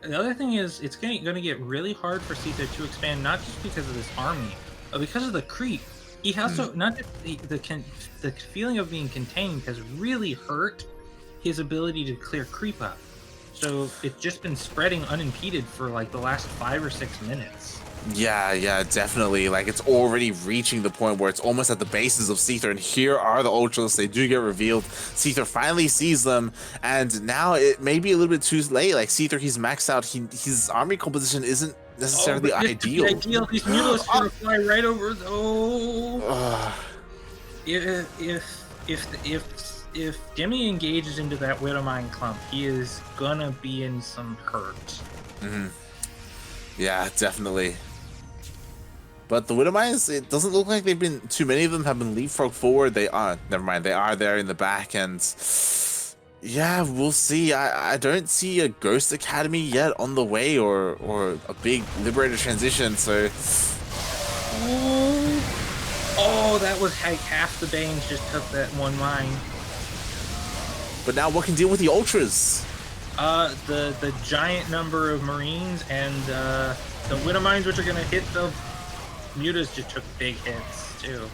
The other thing is, it's going to get really hard for Seither to expand, not just because of this army, but because of the creep. He also, not just the feeling of being contained has really hurt his ability to clear creep up. So it's just been spreading unimpeded for like the last 5 or 6 minutes. Yeah, definitely. Like, it's already reaching the point where it's almost at the bases of Seither, and here are the Ultras. They do get revealed. Seither finally sees them, and now it may be a little bit too late. Like, Seither, he's maxed out. His army composition isn't necessarily ideal. These Mutalisks are gonna fly right over. If Demi engages into that Widow Mine clump, he is gonna be in some hurt. Yeah, definitely. But the Widow Mines, it doesn't look like too many of them have been leapfrog forward. They are there in the back, and yeah, we'll see. I don't see a Ghost Academy yet on the way, or a big Liberator transition, so... Oh, that was like half the Banes just took that one mine. But now what can deal with the Ultras? The giant number of Marines and the Widow Mines, which are gonna hit the Mutas, just took big hits too.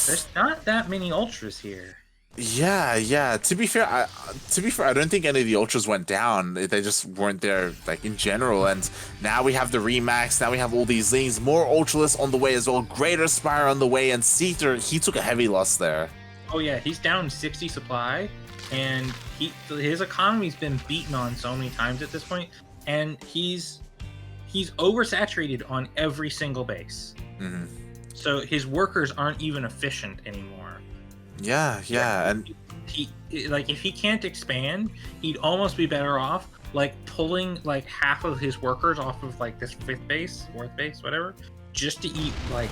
There's not that many Ultras here. Yeah. To be fair, I don't think any of the Ultras went down. They just weren't there, like, in general. And now we have the Remax. Now we have all these things. More Ultralists on the way as well. Greater Spire on the way. And Seither, he took a heavy loss there. Oh yeah, he's down 60 supply, and his economy's been beaten on so many times at this point, and he's oversaturated on every single base. So his workers aren't even efficient anymore. Yeah, and he, like, if he can't expand, he'd almost be better off like pulling like half of his workers off of like this 5th base, 4th base, whatever, just to eat like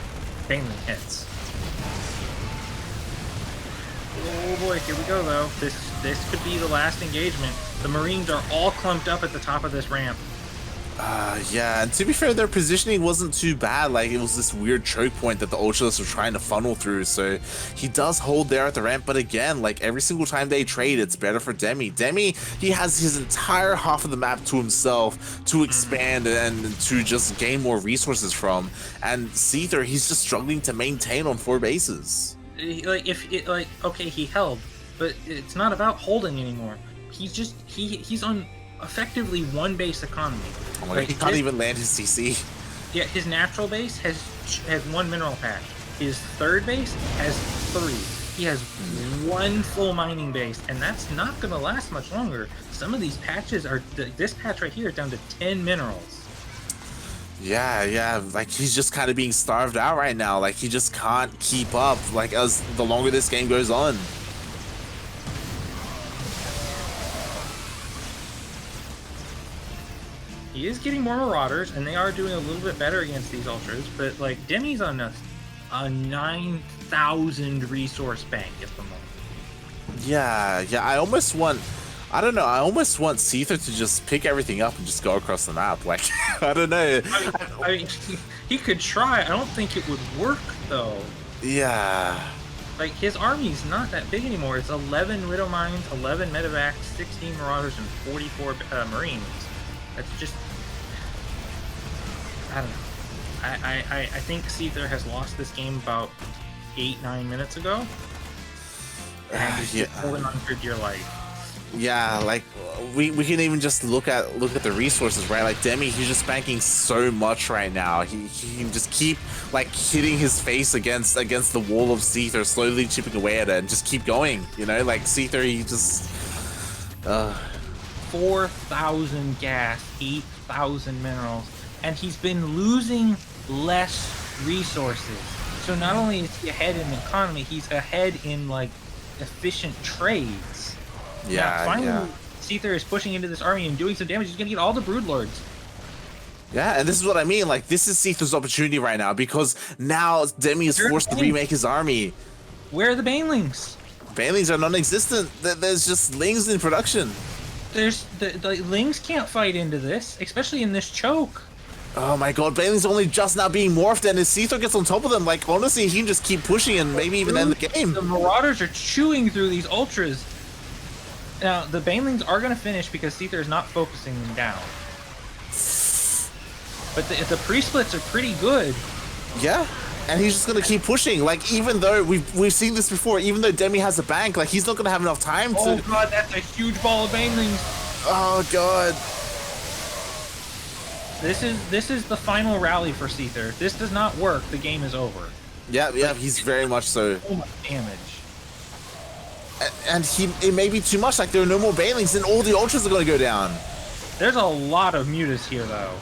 Baneling hits. Oh boy, here we go though. This could be the last engagement. The Marines are all clumped up at the top of this ramp. Yeah, and to be fair, their positioning wasn't too bad. Like, it was this weird choke point that the Ultras were trying to funnel through, so he does hold there at the ramp, but again, like, every single time they trade, it's better for Demi. Demi, he has his entire half of the map to himself to expand and to just gain more resources from, and Seither, he's just struggling to maintain on 4 bases. Okay, he held, but it's not about holding anymore. He's on effectively 1 base economy. Oh my God, he can't even land his CC. Yeah, his natural base has 1 mineral patch. His 3rd base has 3. He has 1 full mining base, and that's not gonna last much longer. Some of these patches are, this patch right here is down to 10 minerals. Yeah, like he's just kind of being starved out right now. Like he just can't keep up, like as the longer this game goes on. He is getting more Marauders, and they are doing a little bit better against these Ultras, but like Demi's on a 9,000 resource bank at the moment. Yeah, I almost want, I don't know, I almost want Seither to just pick everything up and just go across the map. Like, I don't know. I mean, he could try. I don't think it would work, though. Yeah. Like, his army's not that big anymore. It's 11 Widow Mines, 11 Medevacs, 16 Marauders, and 44 Marines. That's just... I don't know. I think Seither has lost this game about 8-9 minutes ago. And he's just holding on for dear life. Yeah, like we can even just look at the resources, right? Like Demi, he's just banking so much right now. He can just keep like hitting his face against the wall of Seither, slowly chipping away at it, and just keep going. You know, like Seither, he just 4,000 gas, 8,000 minerals, and he's been losing less resources. So not only is he ahead in the economy, he's ahead in like efficient trades. Yeah, finally, Seither is pushing into this army and doing some damage. He's gonna get all the Broodlords. Yeah, and this is what I mean. Like, this is Seither's opportunity right now, because now Demi is forced to remake his army. Where are the Banelings? Banelings are non-existent. There's just Lings in production. The Lings can't fight into this, especially in this choke. Oh my God, Banelings only just now being morphed, and if Seither gets on top of them, like, honestly, he can just keep pushing and maybe even end the game. The Marauders are chewing through these Ultras. Now, the Banelings are going to finish because Seither is not focusing them down. But the pre-splits are pretty good. Yeah, and he's just going to keep pushing. Like, even though we've seen this before, even though Demi has a bank, like, he's not going to have enough time to... Oh God, that's a huge ball of Banelings. Oh God. This is the final rally for Seither. If this does not work, the game is over. Yeah, he's very much so. So much damage. And it may be too much. Like, there are no more Banelings, and all the Ultras are going to go down. There's a lot of Mutas here, though.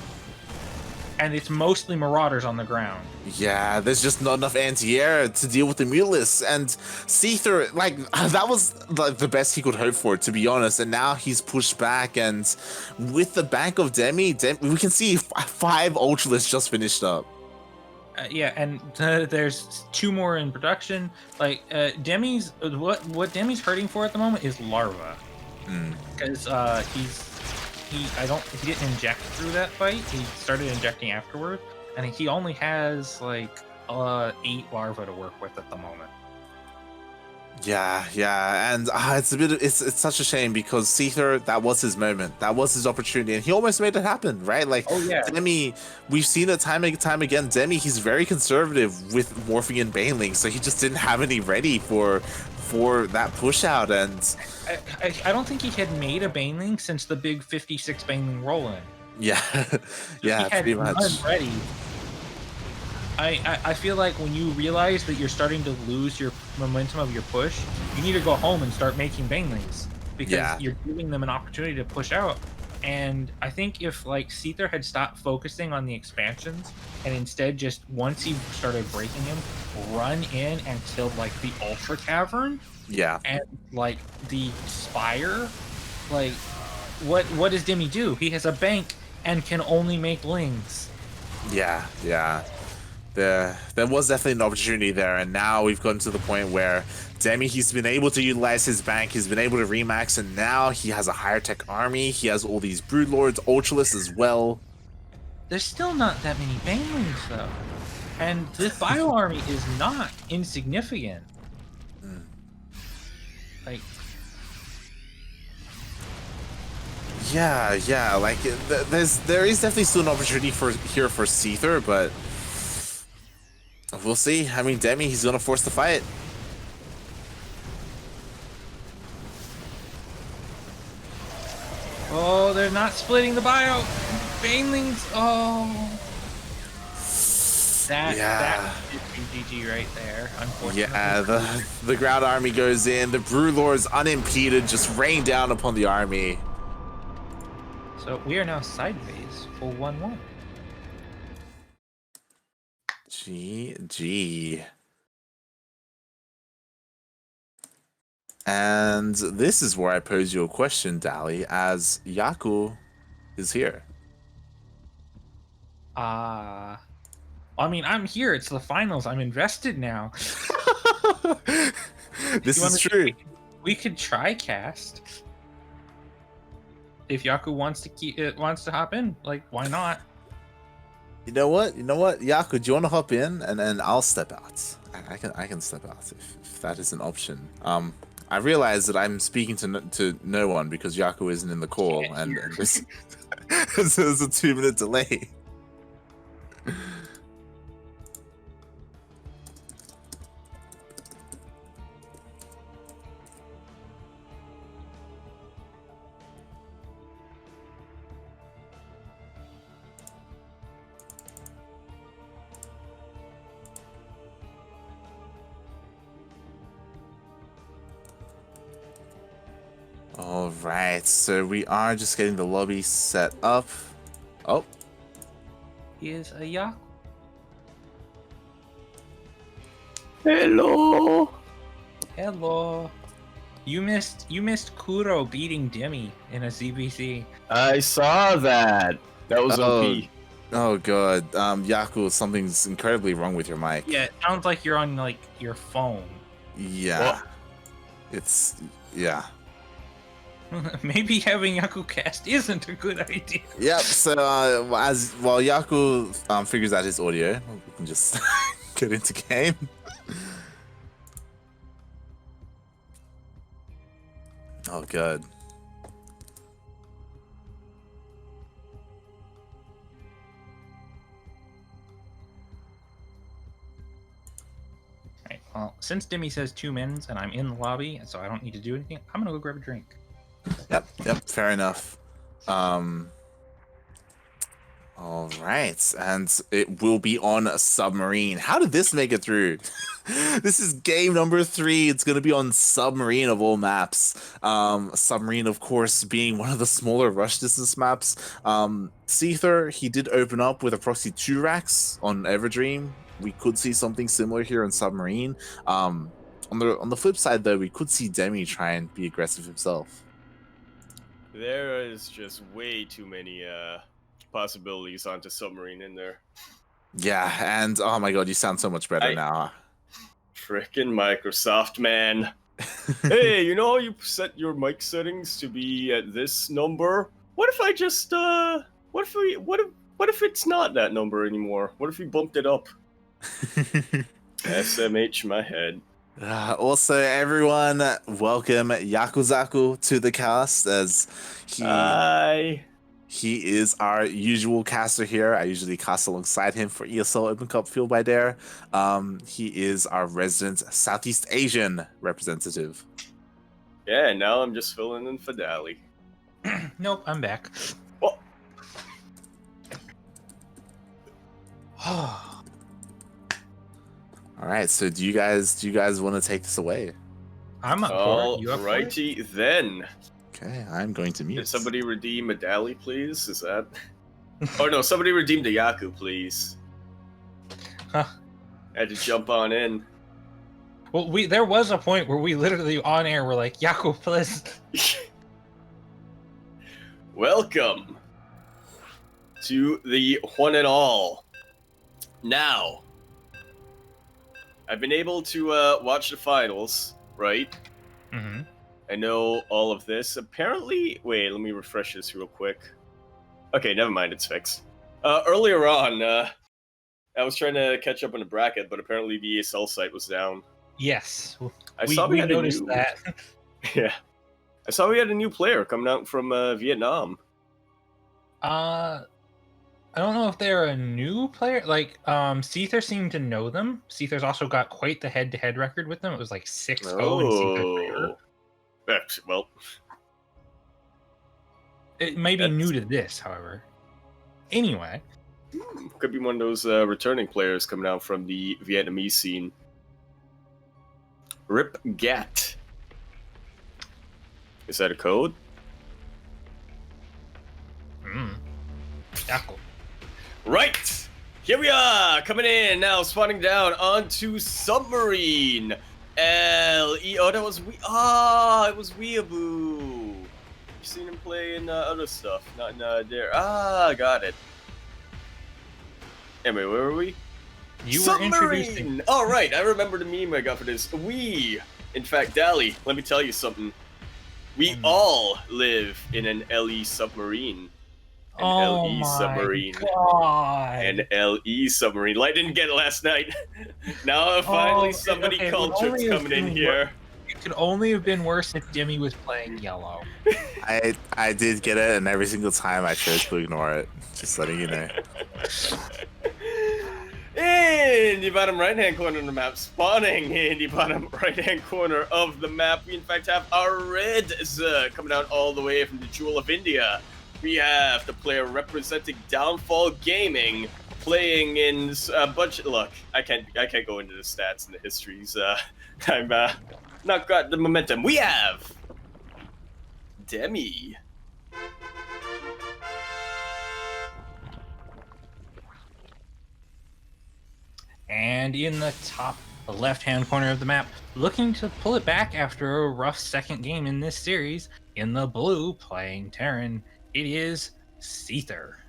And it's mostly Marauders on the ground. Yeah, there's just not enough anti-air to deal with the Mutalists. And Seither, like, that was like the best he could hope for, to be honest. And now he's pushed back, and with the bank of Demi, we can see 5 Ultralists just finished up. Yeah, and there's 2 more in production. Like Demi's what Demi's hurting for at the moment is larva, because he didn't inject through that fight. He started injecting afterward, and he only has like 8 larvae to work with at the moment. Yeah, and it's such a shame, because Seither, that was his moment, that was his opportunity, and he almost made it happen, right? Like, oh yeah, Demi, we've seen it time and time again. Demi, he's very conservative with morphing in Baneling, so he just didn't have any ready for that push out. And I don't think he had made a Baneling since the big 56 Baneling roll-in. Yeah, yeah, pretty much. Ready. I feel like when you realize that you're starting to lose your momentum of your push, you need to go home and start making Banelings, because you're giving them an opportunity to push out. And I think if like Seither had stopped focusing on the expansions and instead just, once he started breaking him, run in and killed like the Ultra Cavern, and like the Spire, like what does Demi do? He has a bank and can only make Lings. Yeah. There was definitely an opportunity there, and now we've gotten to the point where Demi, he's been able to utilize his bank, he's been able to remax, and now he has a higher tech army, he has all these Broodlords, Ultralists as well. There's still not that many banelings though, and this bio army is not insignificant. Like, yeah. Like there is definitely still an opportunity for Seither, but we'll see. I mean, Demi, he's gonna force the fight. oh, they're not splitting the bio. Banelings. Oh. That is GG right there, unfortunately. Yeah, the ground army goes in. The Brewlords unimpeded, just rain down upon the army. So we are now sideways for 1-1. GG. And this is where I pose you a question, Dally, as Yaku is here. I mean, I'm here. It's the finals. I'm invested now. This is true. We could try cast. If Yaku wants to hop in, like, why not? You know what? Yaku, do you want to hop in and then I'll step out? I can step out if that is an option. I realize that I'm speaking to no one because Yaku isn't in the call, and there's a 2-minute delay. All right, so we are just getting the lobby set up. Oh, Here's a Yaku. Hello. Hello. You missed Kuro beating Demi in a CBC. I saw that. That was OP. Oh god, Yaku, something's incredibly wrong with your mic. Yeah, it sounds like you're on like your phone. Yeah, yeah. Maybe having Yaku cast isn't a good idea. Yep. So while Yaku figures out his audio, we can just get into game. Oh god. Right, well, since Demi says 2 mins and I'm in the lobby, so I don't need to do anything, I'm gonna go grab a drink. Yep, fair enough. All right, and it will be on a submarine. How did this make it through? This is game number 3. It's going to be on submarine of all maps. Submarine, of course, being one of the smaller rush distance maps. Seither, he did open up with approximately 2 racks on Everdream. We could see something similar here on submarine. On the flip side, though, we could see Demi try and be aggressive himself. There is just way too many possibilities onto submarine in there. Yeah, and oh my god, you sound so much better now. Frickin' Microsoft, man. Hey, you know how you set your mic settings to be at this number? What if I just what if it's not that number anymore? What if we bumped it up? SMH my head. Also, everyone, welcome Yakuzaku to the cast, as he is our usual caster here. I usually cast alongside him for ESL Open Cup Fueled by Dare. He is our resident Southeast Asian representative. Yeah, now I'm just filling in for Dally. Nope, I'm back. Oh. All right, so do you guys want to take this away? I'm up for it. You up for it? Alrighty then. Okay, I'm going to mute. Did somebody redeem a Dally, please? Is that? Oh no, somebody redeemed a Yaku, please. Huh. I had to jump on in. Well, there was a point where we literally on air were like, Yaku, please. Welcome to the one and all. Now, I've been able to watch the finals, right? Mm-hmm. I know all of this. Apparently, wait, let me refresh this real quick. Okay, never mind, it's fixed. Earlier on, I was trying to catch up on the bracket, but apparently the ESL site was down. Yes, I saw we had noticed a new, that. Yeah, I saw we had a new player coming out from Vietnam. I don't know if they're a new player. Like, Seither seemed to know them. Seither's also got quite the head-to-head record with them. It was like 6-0 in Seither's favor. Well, it may be new to this, however. Anyway. Could be one of those returning players coming out from the Vietnamese scene. Rip Gat. Is that a code? Duckle. Right! Here we are, coming in now, spawning down onto Submarine. Oh, that was it was Weeaboo. You've seen him play in other stuff, not in there. Got it. Anyway, where were we? You were introducing. All right, I remember the meme I got for this. In fact, Dally, let me tell you something. We all live in an LE submarine. Submarine. God. An LE submarine. I didn't get it last night. Now finally somebody cultured's coming in here. It could only have been worse if Demi was playing yellow. I did get it, and every single time I chose to ignore it. Just letting you know. In the bottom right-hand corner of the map, spawning in the bottom right-hand corner of the map, we in fact have our Reds coming out all the way from the Jewel of India. We have the player representing Downfall Gaming, playing in a bunch. Look, I can't go into the stats and the histories. I'm not got the momentum. We have Demi. And in the top left-hand corner of the map, looking to pull it back after a rough second game in this series, in the blue, playing Terran, it is Seither.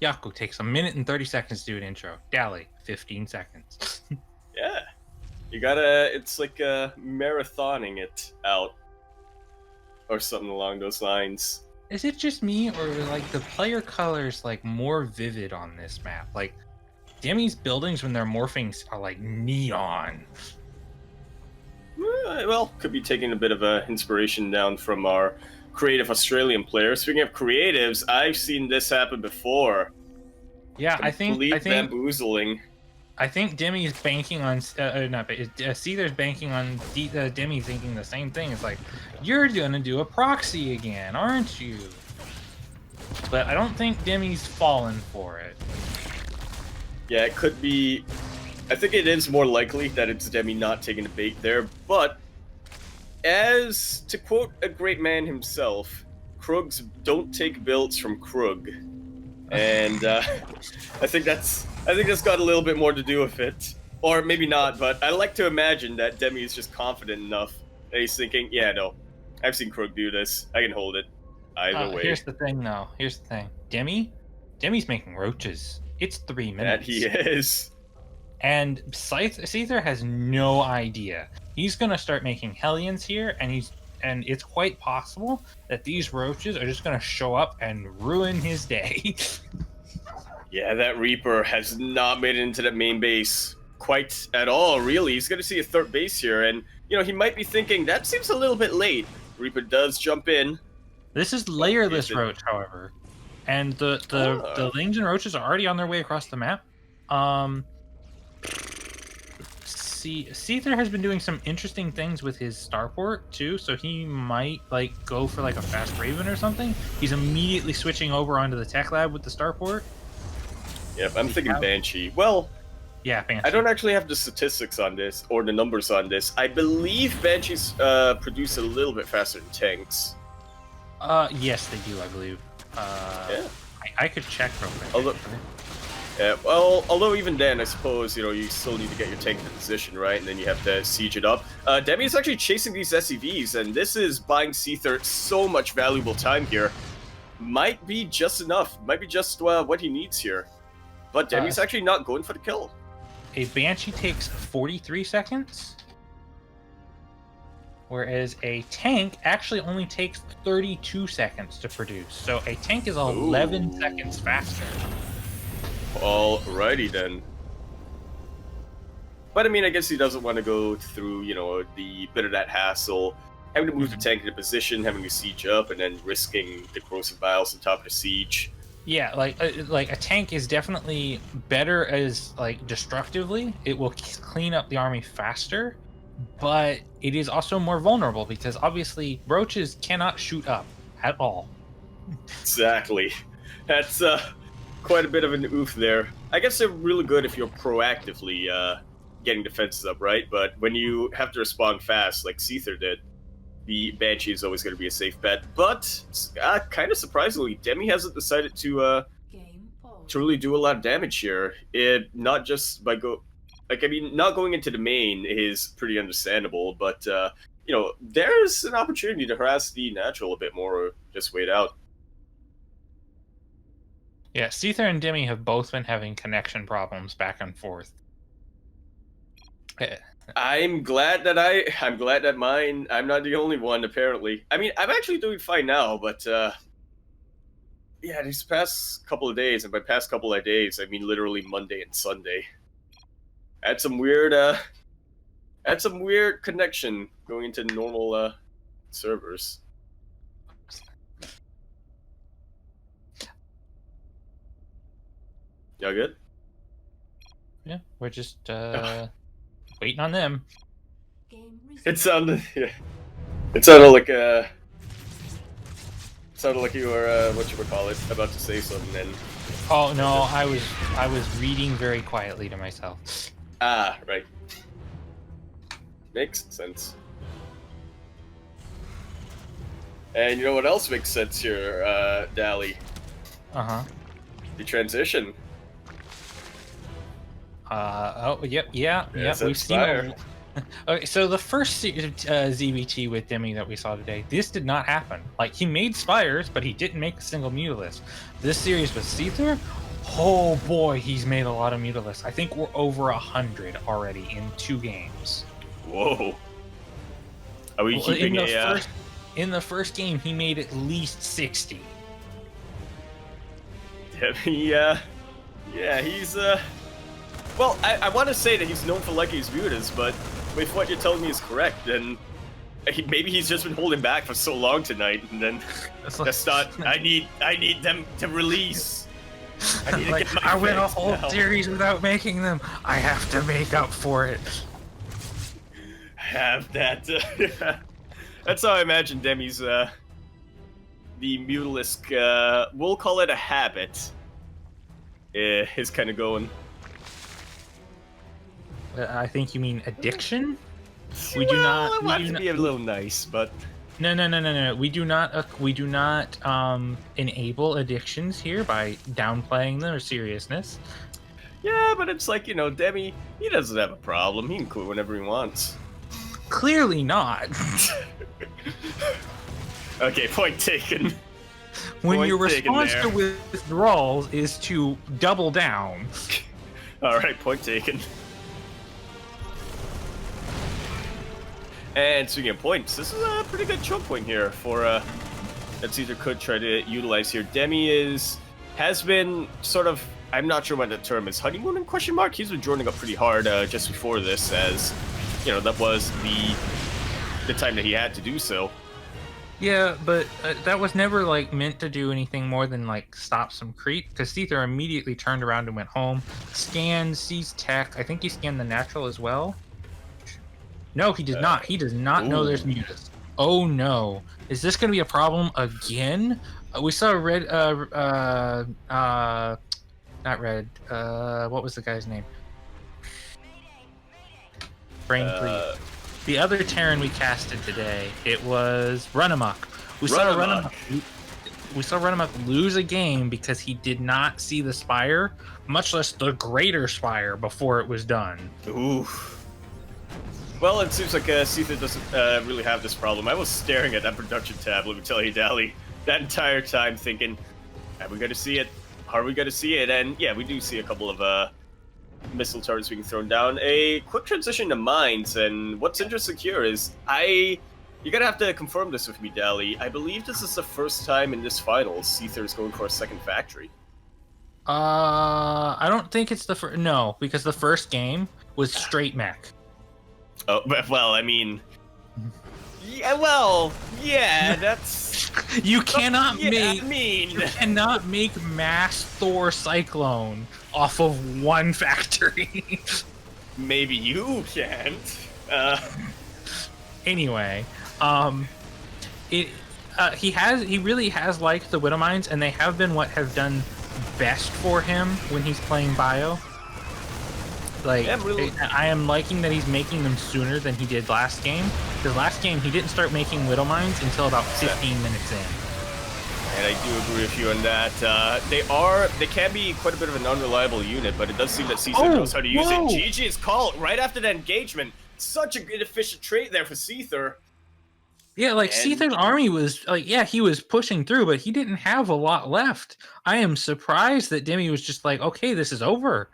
Yaku takes 1 minute and 30 seconds to do an intro. Dally, 15 seconds. Yeah. You gotta, it's like marathoning it out. Or something along those lines. Is it just me, or like the player colors like more vivid on this map? Like Demi's buildings when they're morphing are like neon. Well, could be taking a bit of inspiration down from our creative Australian players. Speaking of creatives, I've seen this happen before. Yeah, I think bamboozling. I think Demi's banking on Seither's banking on Demi thinking the same thing. It's like, you're gonna do a proxy again, aren't you? But I don't think Demi's fallen for it. Yeah, it could be. I think it is more likely that it's Demi not taking the bait there, but as to quote a great man himself, Krugs don't take builds from Krug. And I think that's got a little bit more to do with it. Or maybe not, but I like to imagine that Demi is just confident enough that he's thinking, yeah, no, I've seen Krug do this. I can hold it. Either way. Here's the thing, though. Here's the thing. Demi's making roaches. It's 3 minutes. That he is. And Seither has no idea. He's gonna start making Hellions here, and it's quite possible that these roaches are just gonna show up and ruin his day. Yeah, that Reaper has not made it into the main base quite at all, really. He's gonna see a third base here, and you know, he might be thinking, that seems a little bit late. Reaper does jump in. This is layerless roach, however. And the lings and roaches are already on their way across the map. Seither has been doing some interesting things with his starport too, so he might like go for like a fast Raven or something. He's immediately switching over onto the tech lab with the starport. Yep, I'm thinking Banshee. Well, yeah, Banshee. I don't actually have the statistics on this or the numbers on this. I believe Banshees produce a little bit faster than tanks. Yes, they do, I believe. Yeah. I could check real quick. Yeah, well, although even then, I suppose, you know, you still need to get your tank in position, right? And then you have to siege it up. Demi is actually chasing these SCVs, and this is buying Seither so much valuable time here. Might be just enough. Might be just what he needs here. But Demi's actually not going for the kill. A Banshee takes 43 seconds? whereas a tank actually only takes 32 seconds to produce. So a tank is 11 seconds faster. Alrighty then. But I mean, I guess he doesn't want to go through, the bit of that hassle, having to move the tank into position, having to siege up, and then risking the corrosive vials on top of the siege. Yeah, like a tank is definitely better as destructively. It will clean up the army faster, but it is also more vulnerable because obviously roaches cannot shoot up at all. Exactly. That's quite a bit of an oof there. I guess they're really good if you're proactively getting defenses up, right? But when you have to respond fast, like Seither did, the Banshee is always going to be a safe bet. But kind of surprisingly, Demi hasn't decided to really do a lot of damage here. Not just by not going into the main is pretty understandable, but there's an opportunity to harass the natural a bit more, or just wait out. Yeah, Seither and Demi have both been having connection problems back and forth. I'm glad that mine. I'm not the only one, apparently. I mean, I'm actually doing fine now, but yeah, these past couple of days, and by past couple of days, I mean literally Monday and Sunday. I had some weird connection going into normal servers. Y'all good? Yeah, we're just waiting on them. It sounded like you were about to say something. And oh no, I was reading very quietly to myself. Ah, right. Makes sense. And you know what else makes sense here, Dally? The transition. Yeah. We've seen. Okay, so the first ZBT with Demi that we saw today, this did not happen. Like, he made spires, but he didn't make a single Mutalisk. This series with Seither, oh boy, he's made a lot of Mutalisks. I think we're over 100 already in 2 games. Whoa. Are we keeping in the first game, he made at least 60. Yeah, he's well, I want to say that he's known for liking his mutas, but if what you're telling me is correct, then maybe he's just been holding back for so long tonight, and then that's not. I need them to release. I need to get my I went a whole now. series without making them. I have to make up for it. Have that. That's how I imagine Demi's the Mutalisk. We'll call it a habit. Is kind of going. I think you mean addiction. We do not. I want to be a little nice, but no. We do not enable addictions here by downplaying their seriousness. Yeah, but it's like, Demi, he doesn't have a problem. He can quit whenever he wants. Clearly not. Okay, point taken. When your response to withdrawals is to double down. All right, point taken. And speaking of points, this is a pretty good choke point here for that Seither could try to utilize here. Demi has been sort of, I'm not sure what the term is, honeymoon in question mark. He's been joining up pretty hard just before this, as that was the time that he had to do so. Yeah, but that was never meant to do anything more than stop some creep, because Seither immediately turned around and went home, scanned, sees tech. I think he scanned the natural as well. No, he did not. He does not know there's mutas. Oh no. Is this going to be a problem again? We saw red, not red, what was the guy's name? Brain bleed. The other Terran we casted today, it was Runamok. We saw Runamok lose a game because he did not see the Spire, much less the greater Spire, before it was done. Ooh. Well, it seems like Seither doesn't really have this problem. I was staring at that production tab, let me tell you, Dally, that entire time thinking, are we going to see it? Are we going to see it? And yeah, we do see a couple of missile turrets being thrown down. A quick transition to mines, and what's interesting here is I You gotta have to confirm this with me, Dally. I believe this is the first time in this finals Seither is going for a second factory. I don't think it's the first. No, because the first game was straight mech. Oh, well, I mean, yeah, well, yeah, that's. You cannot yeah, make. You cannot make mass Thor Cyclone off of one factory. Maybe you can't. Anyway, he really has liked the Widow Mines, and they have been what have done best for him when he's playing bio. Like, yeah, really... I am liking that he's making them sooner than he did last game. Because last game he didn't start making Widow Mines until about 15 minutes in. And I do agree with you on that. They can be quite a bit of an unreliable unit, but it does seem that Seither knows how to use it. GG's call right after that engagement. Such a good efficient trait there for Seither. Yeah, like Seither's army was like, yeah, he was pushing through, but he didn't have a lot left. I am surprised that Demi was just like, okay, this is over.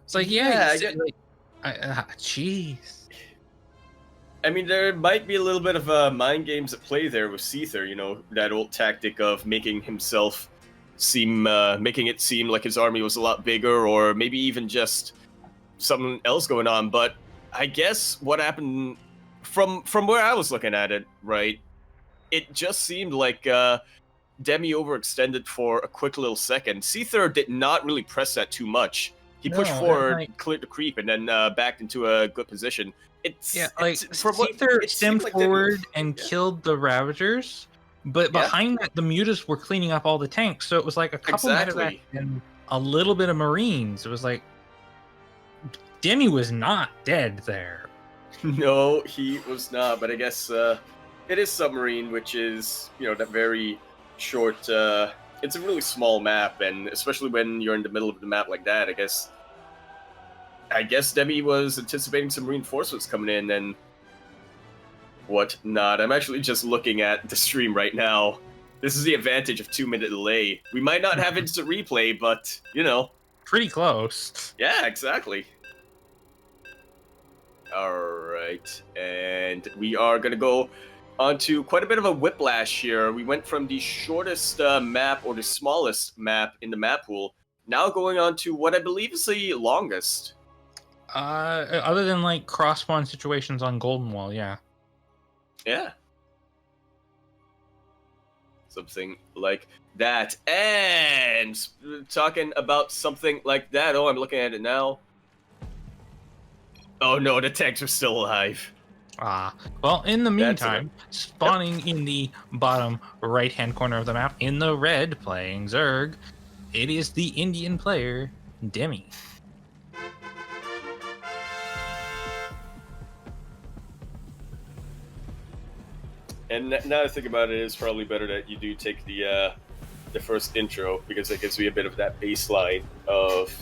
It's like, jeez. I mean, there might be a little bit of mind games at play there with Seither. You know, that old tactic of making himself making it seem like his army was a lot bigger, or maybe even just something else going on. But I guess what happened from where I was looking at it, right, it just seemed like Demi overextended for a quick little second. Seither did not really press that too much. He pushed forward, cleared the creep, and then backed into a good position. Seither stemmed forward and killed the Ravagers, but behind that, the Mutas were cleaning up all the tanks. So it was like a couple medevacs and a little bit of Marines. It was like Demi was not dead there. No, he was not. But I guess it is Submarine, which is, you know, that very short. It's a really small map, and especially when you're in the middle of the map like that, I guess Demi was anticipating some reinforcements coming in and whatnot. I'm actually just looking at the stream right now. This is the advantage of 2-minute delay. We might not have instant replay, but, you know. Pretty close. Yeah, exactly. Alright, and we are going to go onto quite a bit of a whiplash here. We went from the shortest map, or the smallest map in the map pool, now going on to what I believe is the longest. Other than like cross spawn situations on Golden Wall, yeah. Yeah. Something like that. And talking about something like that. Oh, I'm looking at it now. Oh no, the tanks are still alive. Well, in the meantime, spawning in the bottom right-hand corner of the map, in the red, playing Zerg, it is the Indian player, Demi. And now I think about it, it's probably better that you do take the first intro, because it gives me a bit of that baseline of,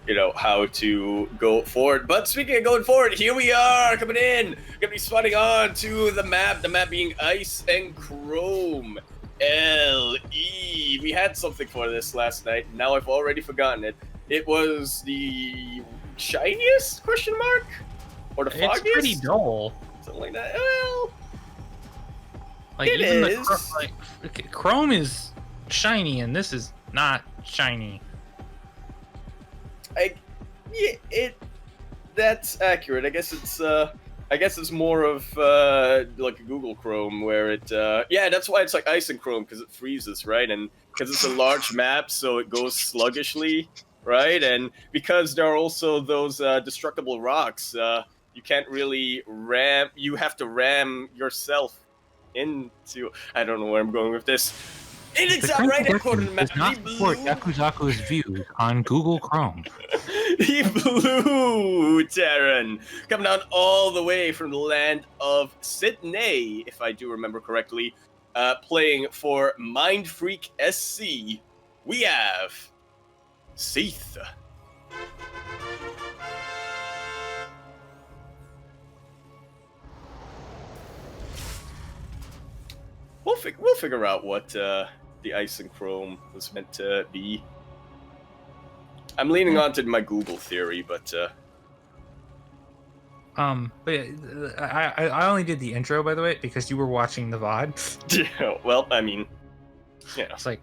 you know, how to go forward. But speaking of going forward, here we are coming in. Gonna be spawning on to the map being Ice and Chrome. LE. We had something for this last night. Now I've already forgotten it. It was the shiniest ? Or the foggiest? It's pretty dull. Something like that. Well, like, it even is. Chrome is shiny, and this is not shiny. That's accurate. I guess it's more of like a Google Chrome, where it that's why it's like Ice and Chrome, because it freezes, right? And because it's a large map, so it goes sluggishly, right? And because there are also those destructible rocks, you can't really ram. You have to ram yourself into. I don't know where I'm going with this. And it's not right at corner of the map. Does not support Yakuzaku's views on Google Chrome. The blue Terran coming down all the way from the land of Sydney, if I do remember correctly, playing for Mind Freak SC. We have Seither. We'll figure out what the Ice and Chrome was meant to be. I'm leaning on to my Google theory, but But yeah, I only did the intro, by the way, because you were watching the VOD. Yeah, well, I mean, yeah. It's like,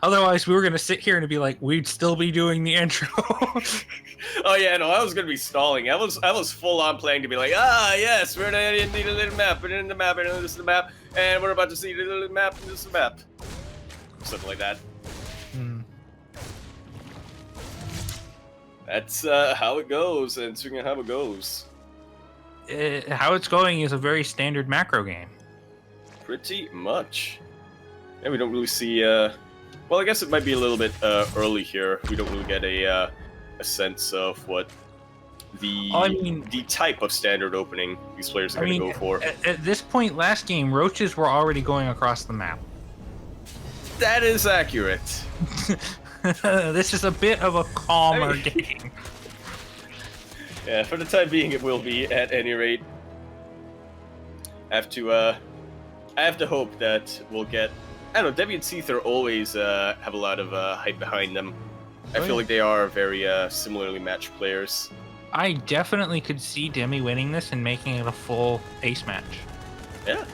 otherwise we were gonna sit here and be like, we'd still be doing the intro. Oh yeah, no, I was gonna be stalling. I was full on playing to be like, ah yes, we're in the little map, and in the map, and this is the map, and we're about to see the little map, and this is the map. Something like that. That's how it goes, and speaking of how it goes. How it's going is a very standard macro game. Pretty much. Yeah, we don't really see. Well, I guess it might be a little bit early here. We don't really get a sense of what the type of standard opening these players are going to go for. At this point, last game, roaches were already going across the map. That is accurate. This is a bit of a calmer game. Yeah, for the time being, it will be. At any rate, I have to hope that we'll get. I don't know. Demi and Seither always have a lot of hype behind them. I feel like they are very similarly matched players. I definitely could see Demi winning this and making it a full ace match. Yeah.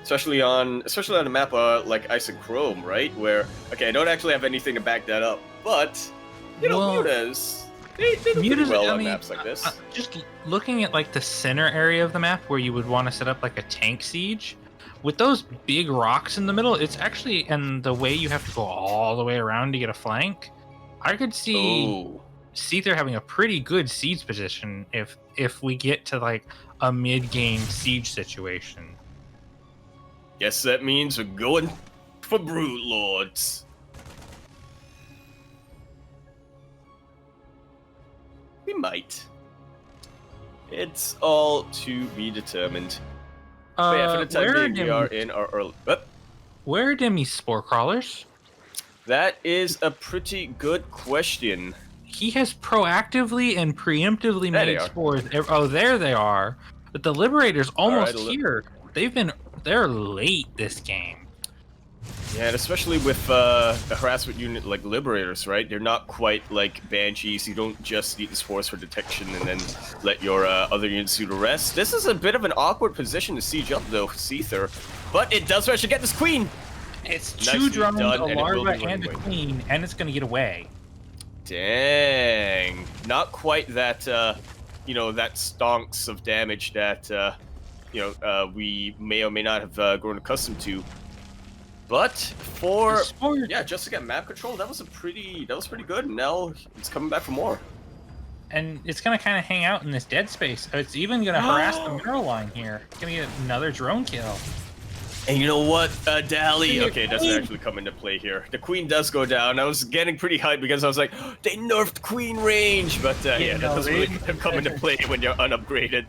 Especially on a map like Ice and Chrome, right? Where I don't actually have anything to back that up, but you know, Mutas. They do pretty well on maps like this. Just looking at like the center area of the map where you would want to set up like a tank siege, with those big rocks in the middle, it's actually, and the way you have to go all the way around to get a flank, I could see Seither having a pretty good siege position if we get to like a mid-game siege situation. Guess that means we're going for Brood Lords. We might. It's all to be determined. But yeah, for the time being, we are in our early... Where are Demi's spore crawlers? That is a pretty good question. He has proactively and preemptively made spores. Oh, there they are. But the Liberator's almost here. They're late this game. Yeah, and especially with a harassment unit like Liberators, right? They're not quite like Banshees. You don't just need the spores for detection and then let your other units do the rest. This is a bit of an awkward position to siege up, though, Seither. But it does manage to get this queen! It's two drones, a larva, and a queen, and it's going to get away. Dang. Not quite that, that stonks of damage that, we may or may not have grown accustomed to. But for just to get map control, that was pretty good. And now it's coming back for more. And it's gonna kind of hang out in this dead space. It's even gonna harass the mineral line here. It's gonna get another drone kill. And you know what, Dally? Okay, it doesn't actually come into play here. The queen does go down. I was getting pretty hyped because I was like, they nerfed queen range, but that doesn't really come into play when you're unupgraded.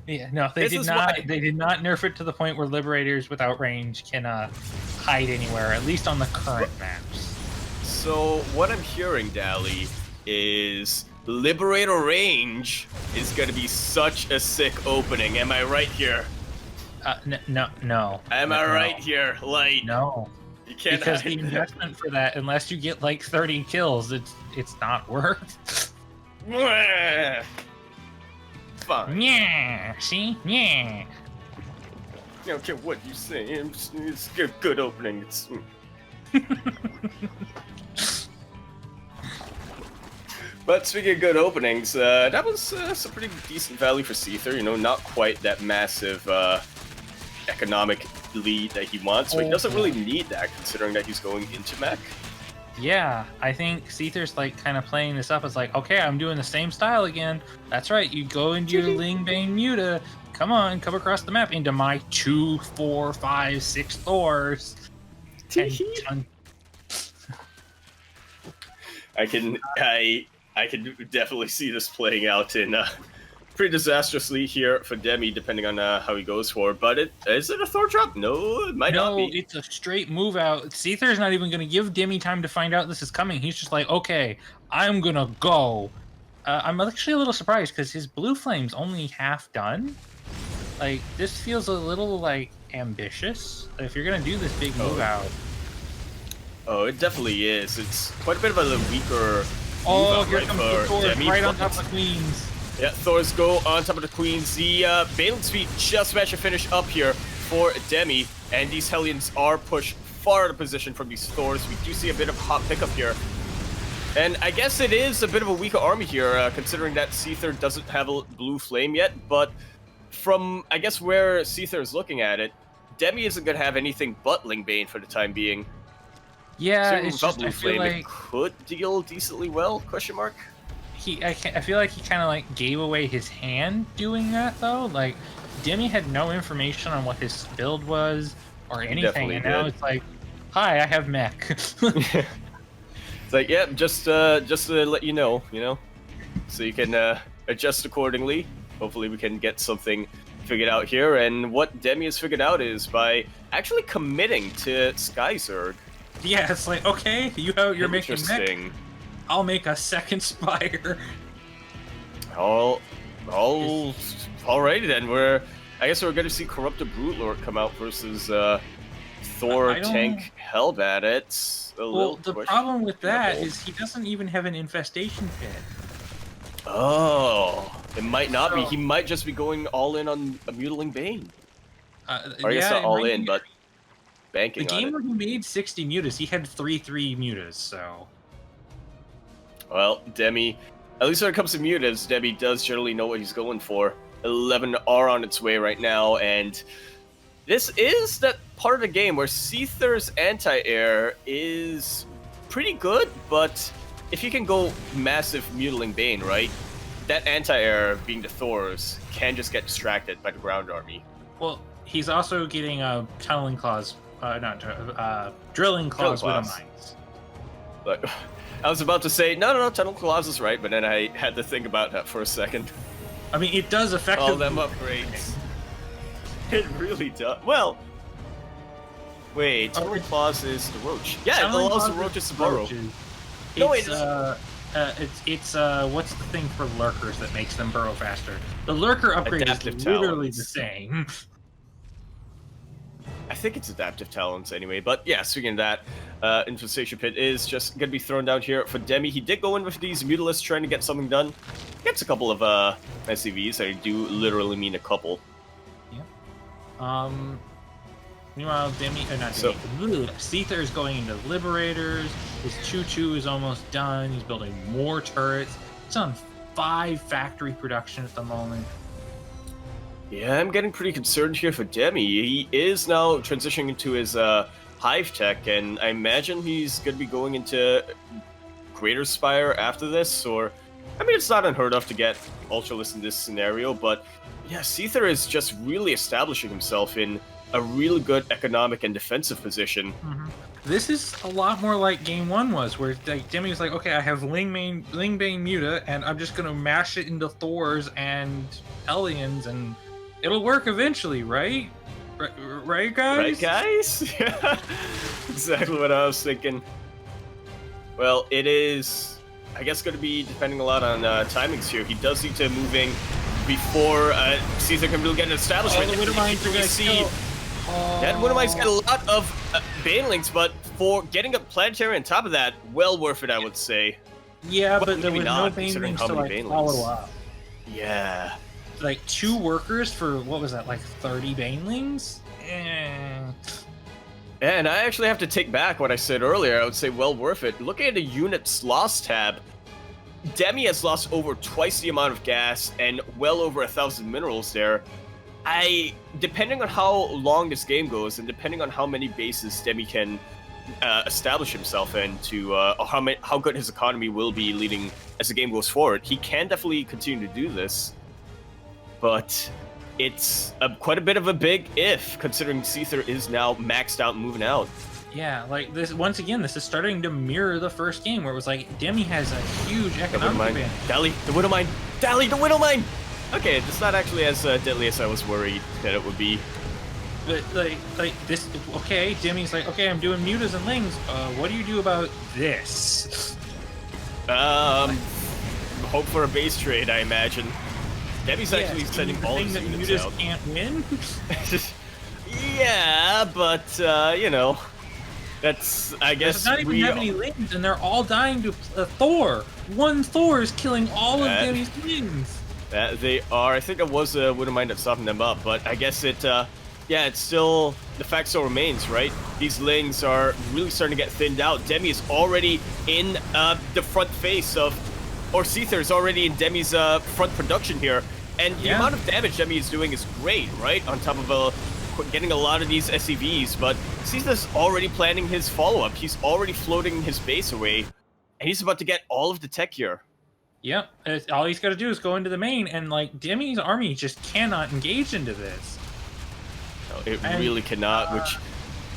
Yeah, no, they did not. They did not nerf it to the point where Liberators without range can hide anywhere, at least on the current maps. So what I'm hearing, Dally, is Liberator range is going to be such a sick opening. Am I right here? No. Am I right here, Light? No. You can't. Because the investment for that, unless you get like 30 kills, it's not worth. Fine. Yeah. See? Yeah. I don't care what you say. It's a good opening. It's. But speaking of good openings, that was a pretty decent value for Seither. Not quite that massive economic lead that he wants, but he doesn't really need that considering that he's going into mech. Yeah, I think Seither's like kind of playing this up as like, okay, I'm doing the same style again. That's right, you go into your Ling Bane Muta. Come on, come across the map into my 2, 4, 5, 6 Thors. I can definitely see this playing out in pretty disastrously here for Demi, depending on how he goes for. But is it a Thor drop? No, it might not be. No, it's a straight move out. Seither's not even going to give Demi time to find out this is coming. He's just like, okay, I'm going to go. I'm actually a little surprised because his blue flame's only half done. Like, this feels a little, like, ambitious. If you're going to do this big move out. Oh, it definitely is. It's quite a bit of a weaker move out, here comes the Thor right on top of the queens. Yeah, Thor's go on top of the Queens. The Baneling Speed just managed to finish up here for Demi, and these Hellions are pushed far out of position from these Thors. We do see a bit of hot pickup here. And I guess it is a bit of a weaker army here, considering that Seither doesn't have a blue flame yet, but from, I guess, where Seither is looking at it, Demi isn't going to have anything but Lingbane for the time being. Yeah, it's just, blue I feel flame, like it could deal decently well, question mark? I feel like he kind of like gave away his hand doing that though. Like Demi had no information on what his build was or anything, and now it's like, hi, I have mech. It's like, yeah, just to let you know, so you can adjust accordingly. Hopefully we can get something figured out here, and what Demi has figured out is by actually committing to Skyzerg. Yeah, it's like, okay, you're making mech. I'll make a second Spire. Alrighty then. I guess we're going to see Corrupted Brute come out versus Thor Tank Hellbat. It's a little the problem with that is he doesn't even have an infestation pit. Oh, it might not be. He might just be going all in on a Mutiling Bane. Or I guess not all in, but banking on it. The game where he made 60 mutas, he had 3/3 mutas, so... Well, Demi, at least when it comes to mutas, Demi does generally know what he's going for. 11 are on its way right now, and this is that part of the game where Seither's anti-air is pretty good, but if you can go massive Mutiling Bane, right, that anti-air, being the Thors, can just get distracted by the ground army. Well, he's also getting Tunneling Claws, Drilling Claws with a mines. But I was about to say, no, Tunnel Claws is right, but then I had to think about that for a second. I mean, it does effectively... All them upgrades. It really does. Well, wait, Tunnel Claws is the Roach. Yeah, it allows the Roaches to burrow. No, it's what's the thing for Lurkers that makes them burrow faster? The Lurker upgrade is literally the same. I think it's Adaptive Talents anyway, but yeah, speaking of that, Infestation Pit is just going to be thrown down here for Demi. He did go in with these Mutalisks trying to get something done. Gets a couple of SCVs, I do literally mean a couple. Yeah. Meanwhile, Seither is going into Liberators. His Choo-Choo is almost done. He's building more turrets. It's on 5 factory production at the moment. Yeah, I'm getting pretty concerned here for Demi. He is now transitioning into his Hive Tech, and I imagine he's going to be going into Greater Spire after this, or... I mean, it's not unheard of to get Ultralisk in this scenario, but yeah, Seither is just really establishing himself in a really good economic and defensive position. Mm-hmm. This is a lot more like Game 1 was, where like, Demi was like, okay, I have Lingbane Muta, and I'm just going to mash it into Thors and Hellions, and it'll work eventually, right? Right, guys? Right, guys? Yeah, exactly what I was thinking. Well, it is, I guess, going to be depending a lot on timings here. He does need to move in before Seither can really get an establishment. Oh, the Widowmines are going to see... That Widowmines got a lot of Banelings, but for getting a Planetary on top of that, well worth it, I would say. Yeah, but there maybe was not, no considering Banelings how to many like Banelings. follow up. Yeah. Like 2 workers for, what was that, like 30 Banelings? And I actually have to take back what I said earlier. I would say well worth it. Looking at the units lost tab, Demi has lost over twice the amount of gas and well over 1,000 minerals there. Depending on how long this game goes and depending on how many bases Demi can establish himself in to how good his economy will be leading as the game goes forward, he can definitely continue to do this. But it's quite a bit of a big if, considering Seither is now maxed out and moving out. Yeah, like this, once again, this is starting to mirror the first game where it was like, Demi has a huge economic advantage. Dally, the Widowmine! Dally, the Widowmine! Okay, it's not actually as deadly as I was worried that it would be. But like this, okay, Demi's like, okay, I'm doing mutas and lings. What do you do about this? Hope for a base trade, I imagine. Demi's actually sending all his units mutas out. Can't win. Yeah, but you know, that's I guess There's not even that many lings, and they're all dying to Thor. One Thor is killing all of Demi's lings. They are. I think it was wouldn't mind stopping them up, but I guess it. Yeah, it's still the fact still remains, right? These lings are really starting to get thinned out. Demi is already in the front face of, or Seither is already in Demi's front production here, and the amount of damage Demi is doing is great, right? On top of getting a lot of these SCVs, but Seither's already planning his follow-up. He's already floating his base away, and he's about to get all of the tech here. Yep, all he's got to do is go into the main, and like Demi's army just cannot engage into this. No, it really cannot.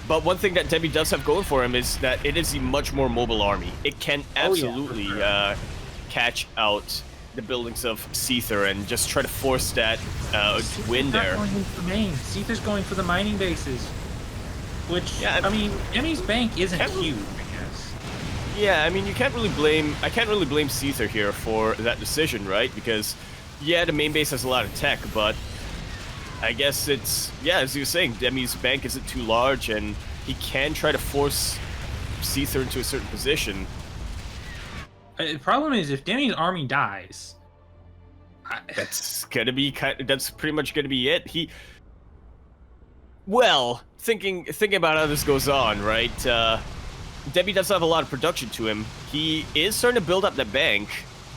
But one thing that Demi does have going for him is that it is a much more mobile army. It can absolutely catch out the buildings of Seither and just try to force that win there. Going into the main. Seither's going for the mining bases, which I mean, Demi's bank isn't huge. Yeah, I mean, I can't really blame Seither here for that decision, right? Because, yeah, the main base has a lot of tech, but I guess it's, yeah, as you were saying, Demi's bank isn't too large, and he can try to force Seither into a certain position. The problem is, if Demi's army dies, that's pretty much gonna be it. Well, thinking about how this goes on, right? Demi does have a lot of production to him. He is starting to build up that bank,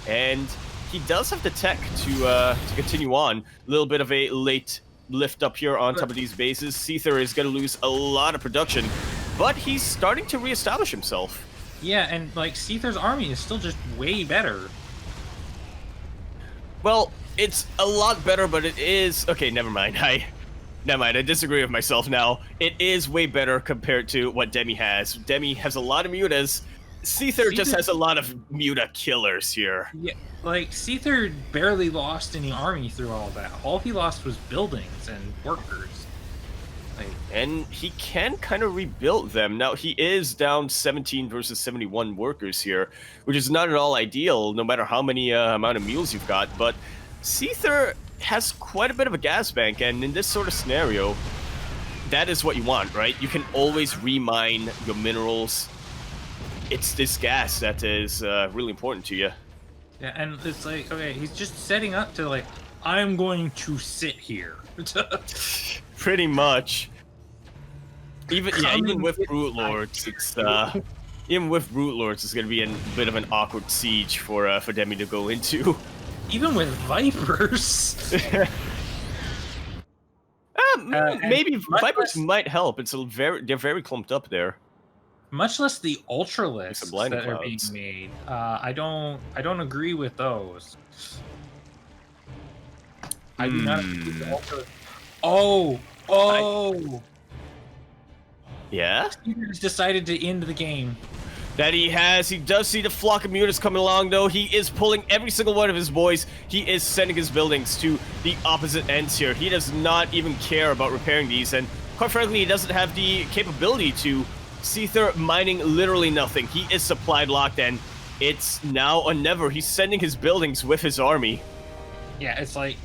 and he does have the tech to continue on. A little bit of a late lift up here on top of these bases. Seither is going to lose a lot of production, but he's starting to reestablish himself. Yeah, and like Seither's army is still just way better. Well, it's a lot better, but it is... Okay, never mind. I disagree with myself now. It is way better compared to what Demi has. Demi has a lot of mutas. Seither just has a lot of muta killers here. Yeah, like Seither barely lost any army through all that. All he lost was buildings and workers. And he can kind of rebuild them. Now, he is down 17 versus 71 workers here, which is not at all ideal, no matter how many amount of mules you've got. But Seither has quite a bit of a gas bank, and in this sort of scenario, that is what you want, right? You can always remine your minerals. It's this gas that is really important to you. Yeah, and it's like, okay, he's just setting up to like, I'm going to sit here. Pretty much. Even with Brute Lords, it's even with Brute Lords, it's gonna be a bit of an awkward siege for Demi to go into. Even with Vipers. Maybe Vipers might help. They're very clumped up there. Much less the Ultralisks that are being made. I don't agree with those. I do not agree with the Ultralisks. Oh! Yeah? He's decided to end the game. That he has. He does see the flock of mutas coming along, though. He is pulling every single one of his boys. He is sending his buildings to the opposite ends here. He does not even care about repairing these, and quite frankly, he doesn't have the capability to. Seither mining literally nothing. He is supplied locked, and it's now or never. He's sending his buildings with his army. Yeah, it's like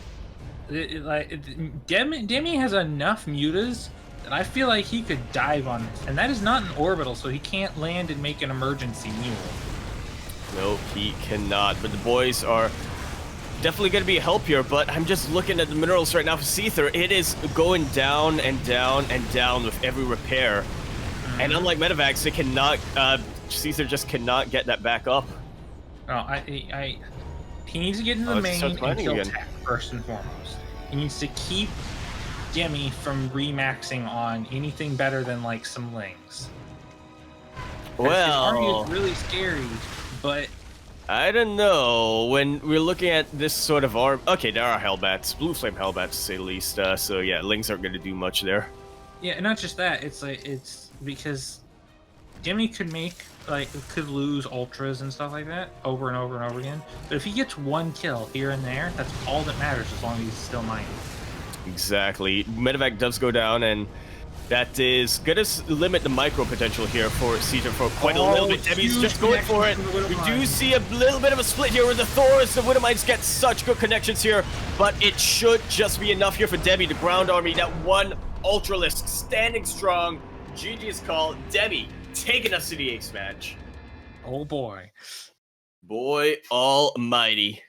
Demi has enough mutas that I feel like he could dive on this, and that is not an orbital, so he can't land and make an emergency mule. No, he cannot. But the boys are definitely going to be a help here. But I'm just looking at the minerals right now for Seither. It is going down and down and down with every repair. And unlike Medivacs, they cannot. Seither just cannot get that back up. No, he needs to get into the main and kill tech first and foremost. He needs to keep Demi from remaxing on anything better than like some lings. Well, his army is really scary, but I don't know. When we're looking at this sort of arm, okay, there are Hellbats, Blue Flame Hellbats to say the least. So yeah, lings aren't going to do much there. Yeah, and not just that. It's like it's because Demi could lose ultras and stuff like that over and over and over again. But if he gets one kill here and there, that's all that matters as long as he's still mining. Exactly. Medevac does go down, and that is going to limit the micro potential here for Seither for quite a little bit. Demi's just going for it. We do see a little bit of a split here with the Thors. The Widowmites get such good connections here, but it should just be enough here for Demi, the ground army. That one Ultralisk standing strong. GG's call. Demi taking us to the ace match. Oh boy. Boy almighty.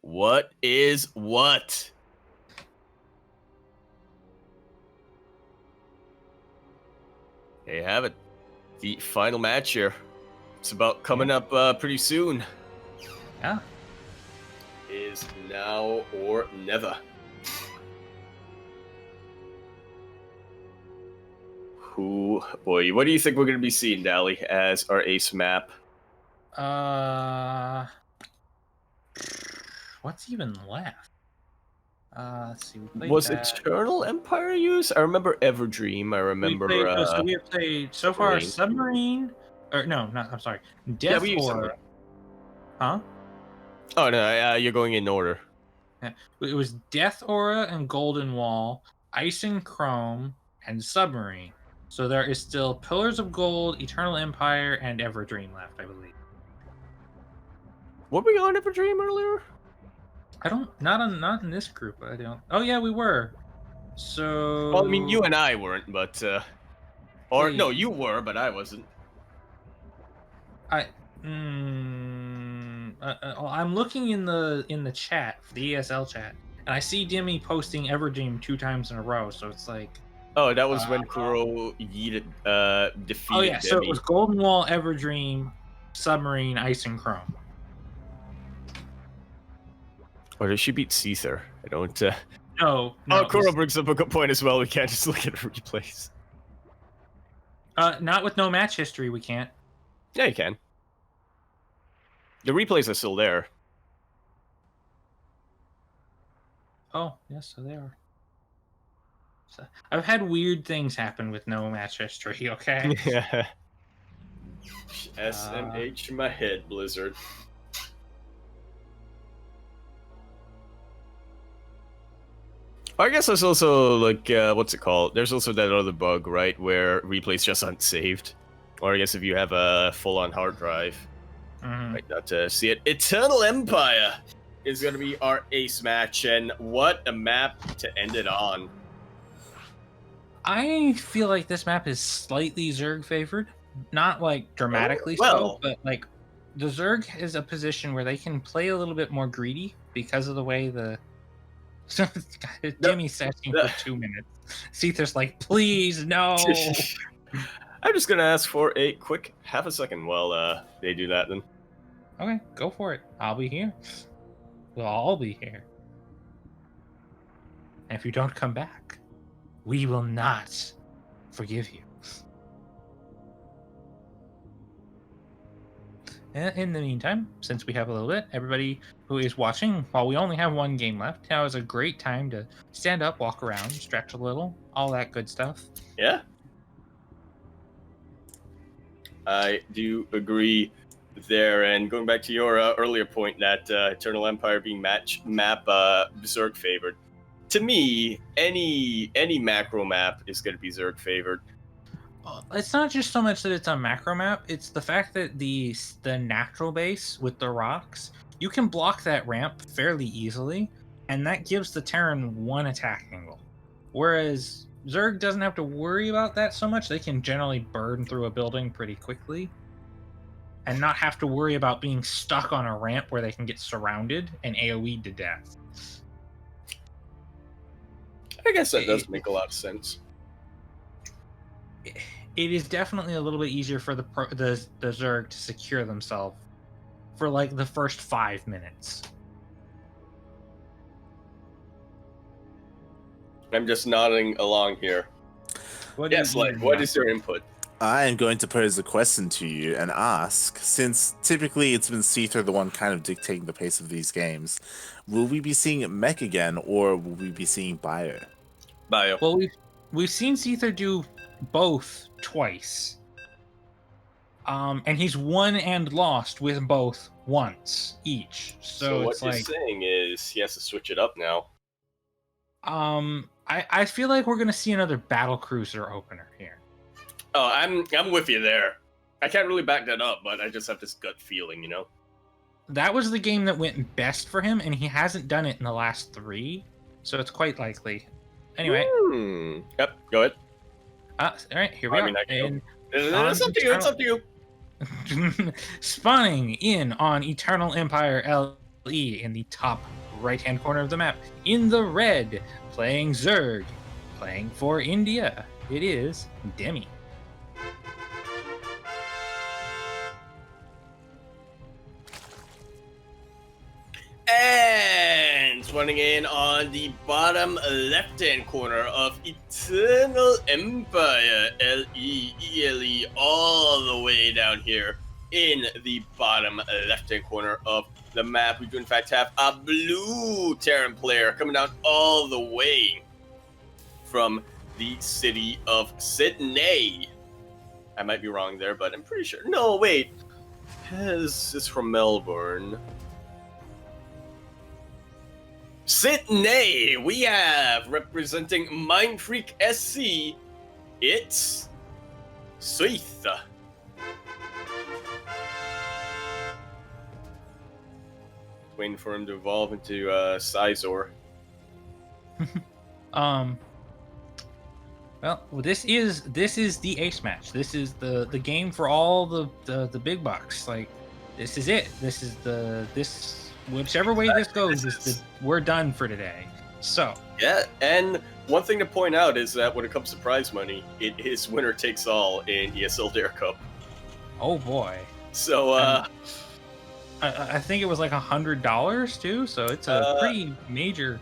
What is what? There you have it. The final match here. It's about coming up pretty soon. Yeah. Is now or never. Boy, what do you think we're going to be seeing, Dally, as our ace map? What's even left? Let's see. We played Was that. Eternal Empire used? I remember Everdream. I remember. So we have played so far Submarine. Or no, not. I'm sorry. Death we used Aura. Huh? Oh no, you're going in order. Yeah. It was Death Aura and Golden Wall, Ice and Chrome, and Submarine. So there is still Pillars of Gold, Eternal Empire, and Everdream left, I believe. Were we on Everdream earlier? I don't. Not in this group. I don't. Oh yeah, we were. So. Well, I mean, you and I weren't, but or Wait. no, you were, but I wasn't. I'm looking in the chat, the ESL chat, and I see Demi posting Everdream 2 times in a row. So it's like. Oh, that was when Kuro defeated Oh yeah, Demi. so it was Golden Wall, Everdream, Submarine, Ice and Chrome. Or did she beat Seither? I don't. No. Oh, Kuro brings up a good point as well. We can't just look at replays. Not with no match history, we can't. Yeah, you can. The replays are still there. Oh, yes, so they are. So, I've had weird things happen with no match history, okay? Yeah. SMH in my head, Blizzard. I guess there's also, like, what's it called? There's also that other bug, right, where replays just aren't saved. Or I guess if you have a full-on hard drive, might not see it. Eternal Empire is going to be our ace match, and what a map to end it on. I feel like this map is slightly Zerg favored. Not, like, dramatically so, but, like, the Zerg is a position where they can play a little bit more greedy because of the way the... Demi's asking for 2 minutes. Seither's like, please, no. I'm just gonna ask for a quick half a second while they do that then. Okay, go for it. I'll be here. We'll all be here. And if you don't come back, we will not forgive you. In the meantime, since we have a little bit, everybody who is watching, while we only have 1 game left, now is a great time to stand up, walk around, stretch a little, all that good stuff. Yeah. I do agree there. And going back to your earlier point that Eternal Empire being map Zerg favored. To me, any macro map is going to be Zerg favored. It's not just so much that it's a macro map, it's the fact that the natural base with the rocks, you can block that ramp fairly easily, and that gives the Terran 1 attack angle. Whereas Zerg doesn't have to worry about that so much. They can generally burn through a building pretty quickly and not have to worry about being stuck on a ramp where they can get surrounded and AoE'd to death. I guess that does make a lot of sense. It is definitely a little bit easier for the Zerg to secure themselves for like the first 5 minutes. I'm just nodding along here. What is your input? I am going to pose a question to you and ask, since typically it's been Seither the one kind of dictating the pace of these games, will we be seeing Mech again, or will we be seeing Bio? Bio. Well, we've seen Seither do both twice. And he's won and lost with both once each. So what it's you're like saying is he has to switch it up now. I feel like we're gonna see another battle cruiser opener here. Oh, I'm with you there. I can't really back that up, but I just have this gut feeling, you know. That was the game that went best for him, and he hasn't done it in the last 3, so it's quite likely. Anyway. Yep, go ahead. All right, here we are. It's up to you. It's up to you. Spawning in on Eternal Empire E in the top right-hand corner of the map. In the red, playing Zerg, playing for India, it is Demi. And running in on the bottom left-hand corner of Eternal Empire, LE, all the way down here in the bottom left-hand corner of the map. We do in fact have a blue Terran player coming down all the way from the city of Sydney. I might be wrong there, but I'm pretty sure. No, wait. This is from Melbourne. Sydney, we have representing Mind Freak SC. It's Seither. Waiting for him to evolve into Seither. Well, this is the ace match. This is the game for all the big bucks. Like, this is it. This is this. Whichever way this goes, we're done for today. So yeah, and one thing to point out is that when it comes to prize money, it is winner takes all in ESL Dare Cup. Oh boy! So I think it was like $100 too. So it's a pretty major.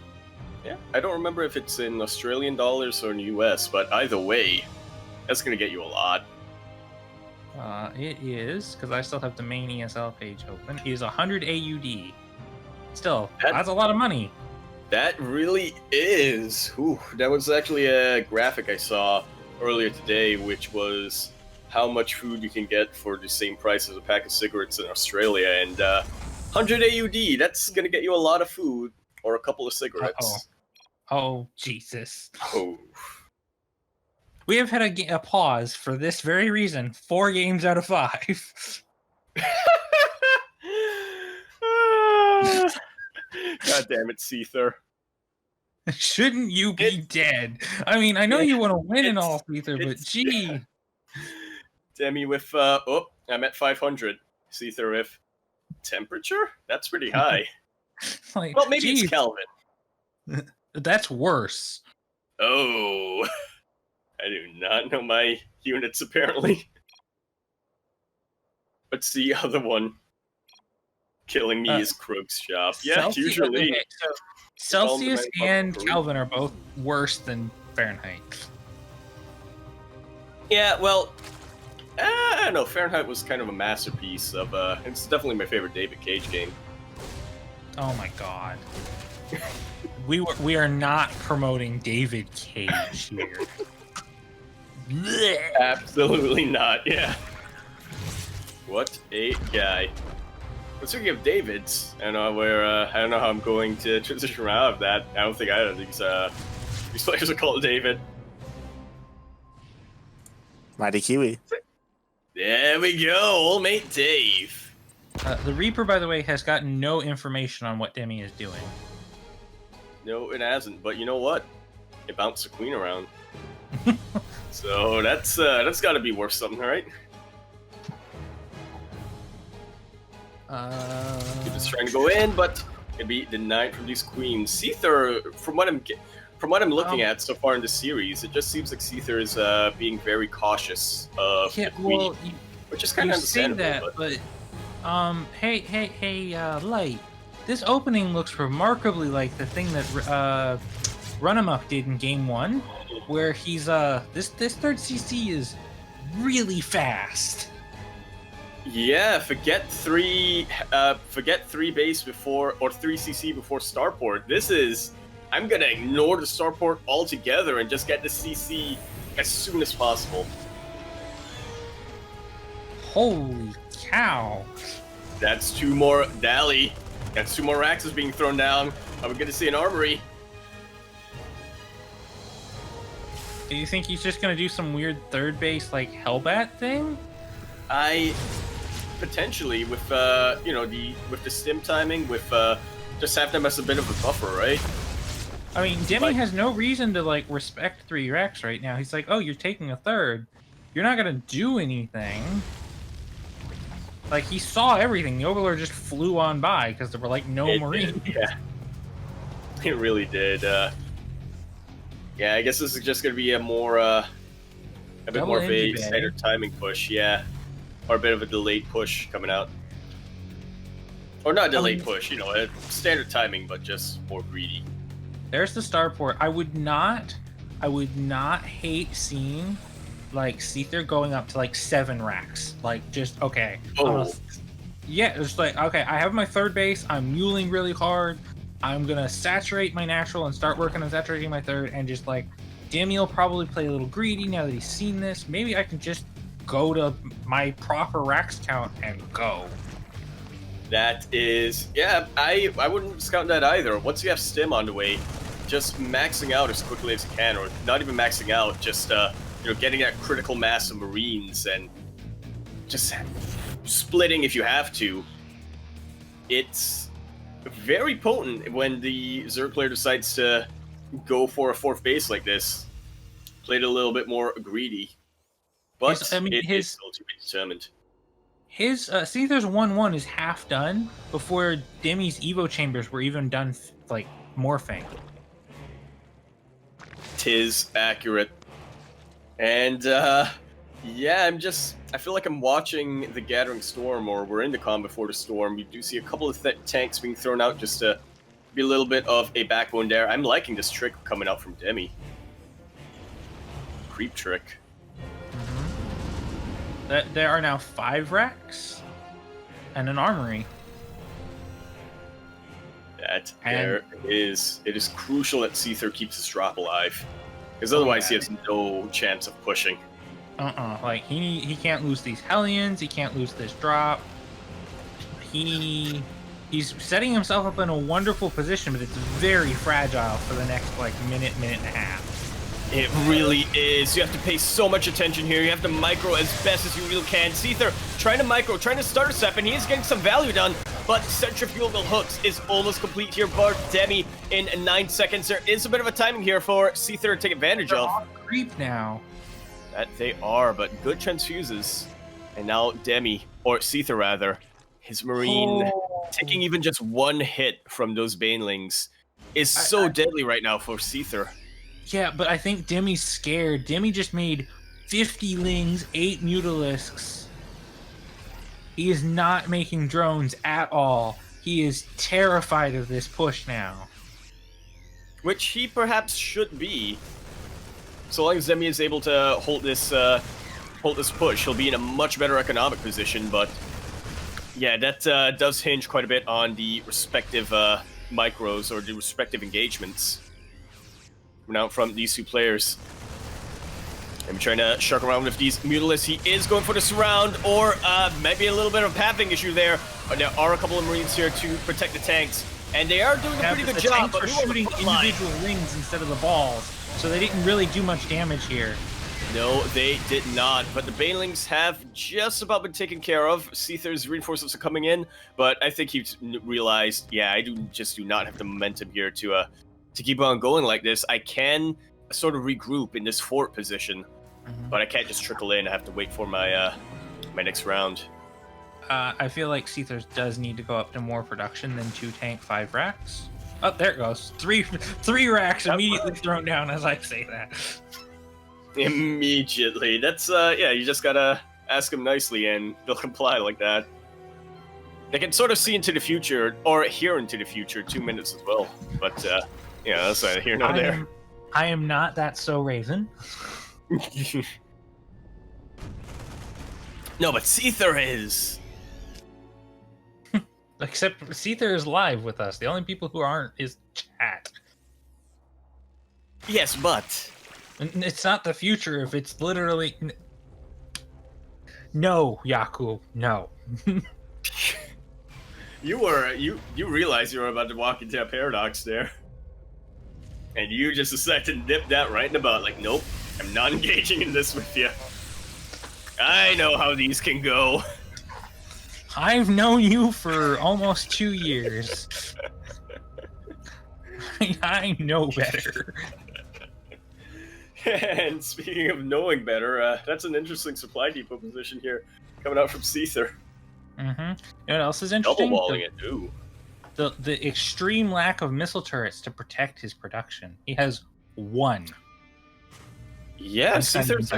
Yeah, I don't remember if it's in Australian dollars or in US, but either way, that's gonna get you a lot. It is, because I still have the main ESL page open. Is 100 AUD. Still, that's a lot of money. That really is. Ooh, that was actually a graphic I saw earlier today, which was how much food you can get for the same price as a pack of cigarettes in Australia. And 100 AUD, that's going to get you a lot of food or a couple of cigarettes. Oh, Jesus. Oh. We have had a pause for this very reason. 4 games out of 5. God damn it, Seither. Shouldn't you be dead? I mean, I know you want to win and all, Seither, but gee. Demi with, I'm at 500. Seither with temperature? That's pretty high. Like, well, maybe it's Kelvin. That's worse. Oh. I do not know my units, apparently. What's the other one? Killing me is Krug's shop. Yeah, Celsius, usually. Okay, so Celsius and Kelvin are both worse than Fahrenheit. Yeah, well, I don't know. Fahrenheit was kind of a masterpiece of. It's definitely my favorite David Cage game. Oh my god. We are not promoting David Cage here. Absolutely not. Yeah. What a guy. But speaking of Davids, I don't know where. I don't know how I'm going to transition out of that. I don't think either of these players are called David. Mighty Kiwi. There we go, old mate Dave. The Reaper, by the way, has gotten no information on what Demi is doing. No, it hasn't. But you know what? It bounced the queen around. So that's got to be worth something, right? It's trying to go in, but it'd be denied from these queens. Seither, from what I'm looking at so far in the series, it just seems like Seither is being very cautious of the queen, well, which is kind of understandable. Say that, but hey, Light. This opening looks remarkably like the thing that Runamuck did in Game 1, where he's this third CC is really fast. Yeah, forget three base before or 3 CC before starport. This is I'm gonna ignore the starport altogether and just get the CC as soon as possible. Holy cow! That's 2 more Dally. That's 2 more axes being thrown down. Are we gonna see an armory? Do you think he's just gonna do some weird third base like Hellbat thing? Potentially with with the stim timing, with just have them as a bit of a buffer, right? I mean, Demi has no reason to like respect 3 Rex right now. He's like, oh, you're taking a third. You're not gonna do anything. Like, he saw everything. The Overlord just flew on by because there were, like, no Marines. Yeah. It really did. Yeah, I guess this is just going to be a more, a bit Double more of a engine bay. standard timing push, yeah. Or a bit of a delayed push coming out. Or not delayed push, you know, a standard timing, but just more greedy. There's the starport. I would not hate seeing, like, Seither going up to, like, 7 racks. Like, just, okay. Oh. Yeah, it's like, okay, I have my third base. I'm muling really hard. I'm going to saturate my natural and start working on saturating my third. And just, like, Demi will probably play a little greedy now that he's seen this. Maybe I can just go to my proper racks count and go. That is, yeah, I wouldn't discount that either. Once you have Stim on the way, just maxing out as quickly as you can, or not even maxing out, just, you know, getting that critical mass of Marines and just splitting if you have to. It's very potent when the Zerg player decides to go for a 4th base like this. Played a little bit more greedy, but it's still to be determined. His Seither's 1-1 is half done before Demi's Evo chambers were even done, like, morphing. Tis accurate. And, yeah, I feel like I'm watching the Gathering Storm, or we're in the calm before the storm. We do see a couple of tanks being thrown out just to be a little bit of a backbone there. I'm liking this trick coming out from Demi. Creep trick. There are now 5 racks and an armory. It is crucial that Seither keeps his drop alive, because otherwise he has no chance of pushing. Like, he can't lose these Hellions. He can't lose this drop. He's setting himself up in a wonderful position, but it's very fragile for the next, like, minute and a half. It really is. You have to pay so much attention here. You have to micro as best as you really can. Seither trying to micro, trying to start a step, and he is getting some value done, but Centrifugal Hooks is almost complete here for Demi in 9 seconds. There is a bit of a timing here for Seither to take advantage of. On creep now. That they are, but good transfuses. And now Demi, or Seither rather, his Marine taking even just 1 hit from those Banelings is so deadly right now for Seither. Yeah, but I think Demi's scared. Demi just made 50 Lings, 8 Mutalisks. He is not making drones at all. He is terrified of this push now. Which he perhaps should be. So long as Demi is able to hold this push, he'll be in a much better economic position, but yeah, that does hinge quite a bit on the respective micros, or the respective engagements. Now from these 2 players. I'm trying to shark around with these Mutalisks. He is going for the surround, or maybe a little bit of pathing issue there. But there are a couple of Marines here to protect the tanks, and they are doing a pretty good job. But shooting individual rings instead of the balls, so they didn't really do much damage here. No, they did not. But the Banelings have just about been taken care of. Seither's reinforcements are coming in, but I think he realized, yeah, I do not have the momentum here to keep on going like this. I can sort of regroup in this fort position, but I can't just trickle in. I have to wait for my my next round. I feel like Seither does need to go up to more production than 2 tank 5 racks. Oh, there it goes. Three racks immediately thrown down as I say that. Immediately. That's yeah, you just gotta ask them nicely and they'll comply like that. They can sort of see into the future, or hear into the future, 2 minutes as well. But yeah, that's neither here nor there. I am not that so Raven. No, but Seither is. Except Seither is live with us. The only people who aren't is chat. Yes, but it's not the future if it's literally. No, Yaku, no. You realize you were about to walk into a paradox there. And you just decided to nip that right in the butt. Like, nope, I'm not engaging in this with you. I know how these can go. I've known you for almost 2 years. I know better. And speaking of knowing better, that's an interesting supply depot position here coming out from Seither. Mm-hmm. You know what else is Double interesting? walling it, ooh. The extreme lack of missile turrets to protect his production. He has one. Yeah, Seither's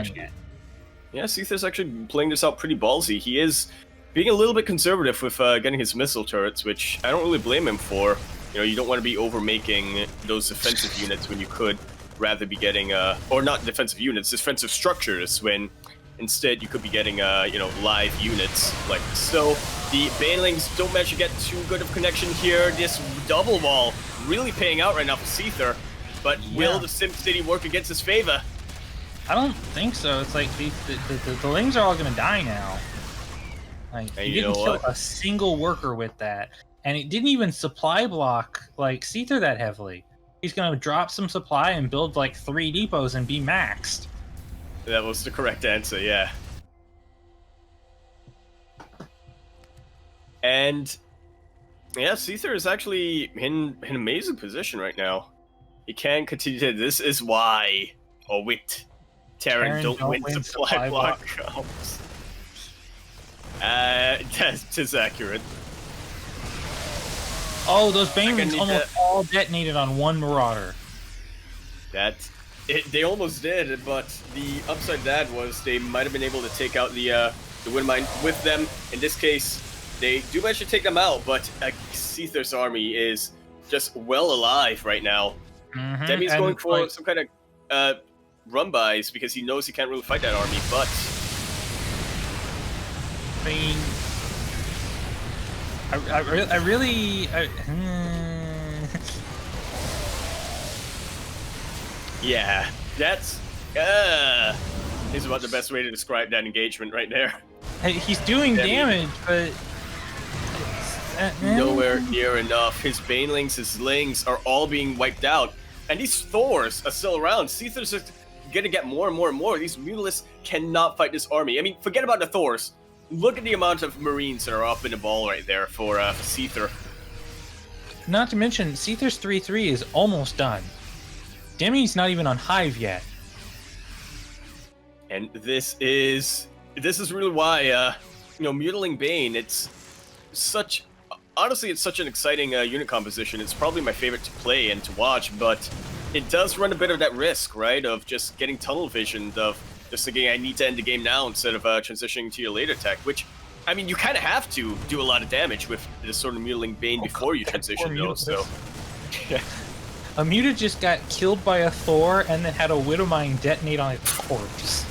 actually playing this out pretty ballsy. He is being a little bit conservative with getting his missile turrets, which I don't really blame him for. You know, you don't want to be over-making those defensive units when you could rather be getting, or not defensive units, defensive structures, when instead you could be getting, you know, live units like so. The Banelings don't manage to get too good of connection here. This double wall really paying out right now for Seither, but will the Sim City work against his favor? I don't think so. It's like the Lings are all gonna die now. Like, he didn't kill a single worker with that, and it didn't even supply block like Seither that heavily. He's gonna drop some supply and build like 3 depots and be maxed. That was the correct answer, yeah. And yeah, Seither is actually in an amazing position right now. He can continue to. This is why. Oh wait. Terran don't win supply block. That is accurate. Oh, those Banelings almost all detonated on one Marauder. They almost did, but the upside to that was they might have been able to take out the wind mine with them. In this case, they do manage to take them out, but Seither's army is just well alive right now. Mm-hmm. Demi's going for some kind of run-bys because he knows he can't really fight that army, but... I mean... I really... Yeah, that's... is about the best way to describe that engagement right there. He's doing damage, but... Nowhere near enough. His Banelings, his Lings are all being wiped out. And these Thors are still around. Seither's just gonna get more and more and more. These Mutalisks cannot fight this army. I mean, forget about the Thors. Look at the amount of Marines that are up in the ball right there for Seither. Not to mention, Seither's 3-3 is almost done. Demi's not even on Hive yet. And this is really why, you know, Mutiling Bane, it's such... Honestly, it's such an exciting unit composition. It's probably my favorite to play and to watch, but it does run a bit of that risk, right? Of just getting tunnel visioned, of just thinking I need to end the game now instead of transitioning to your later tech, which, I mean, you kind of have to do a lot of damage with this sort of Mutiling Bane before you transition, though, so... A Muta just got killed by a Thor and then had a Widowmine detonate on its corpse.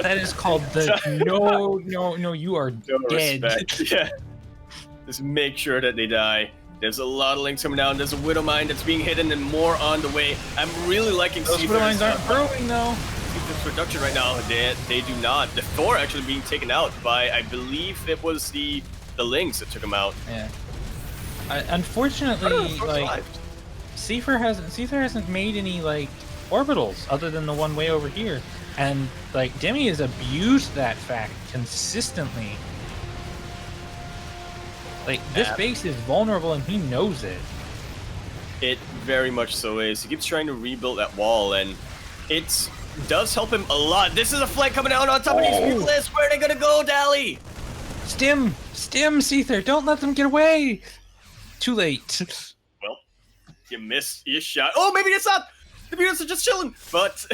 That is called the no, you are dead. Respect. Yeah. Just make sure that they die. There's a lot of Lings coming down. There's a Widowmine that's being hidden and more on the way. I'm really liking those Widowmines aren't growing though. Seither's production right now. They do not. The Thor actually being taken out by, I believe it was the Lings that took him out. Yeah. Unfortunately, like Seither hasn't made any like orbitals other than the one way over here, and like Demi has abused that fact consistently. Like, this base is vulnerable and he knows it. It very much so is. He keeps trying to rebuild that wall, and it does help him a lot. This is a flank coming out on top of these Mutalisks. Where are they gonna go, Dally? Stim, Seither, don't let them get away. Too late. Well, you missed your shot. Oh, maybe it's not. The Mutalisks are just chilling, but...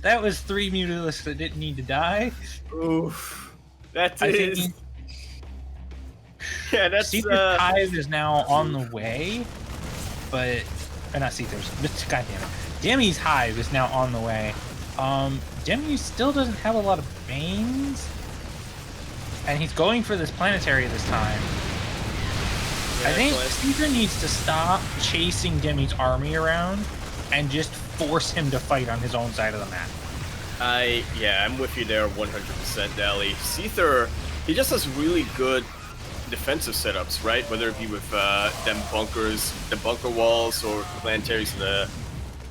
That was 3 Mutalisks that didn't need to die. Oof. That is... Yeah, that's... Seither's Hive is now on the way, but... Or not Seither's. God damn it. Demi's Hive is now on the way. Demi still doesn't have a lot of Banes. And he's going for this planetary this time. Yeah, I think Seither needs to stop chasing Demi's army around and just force him to fight on his own side of the map. I'm with you there 100%, Dally. Seither, he just has really good defensive setups, right? Whether it be with them bunkers, the bunker walls, or planetaries and the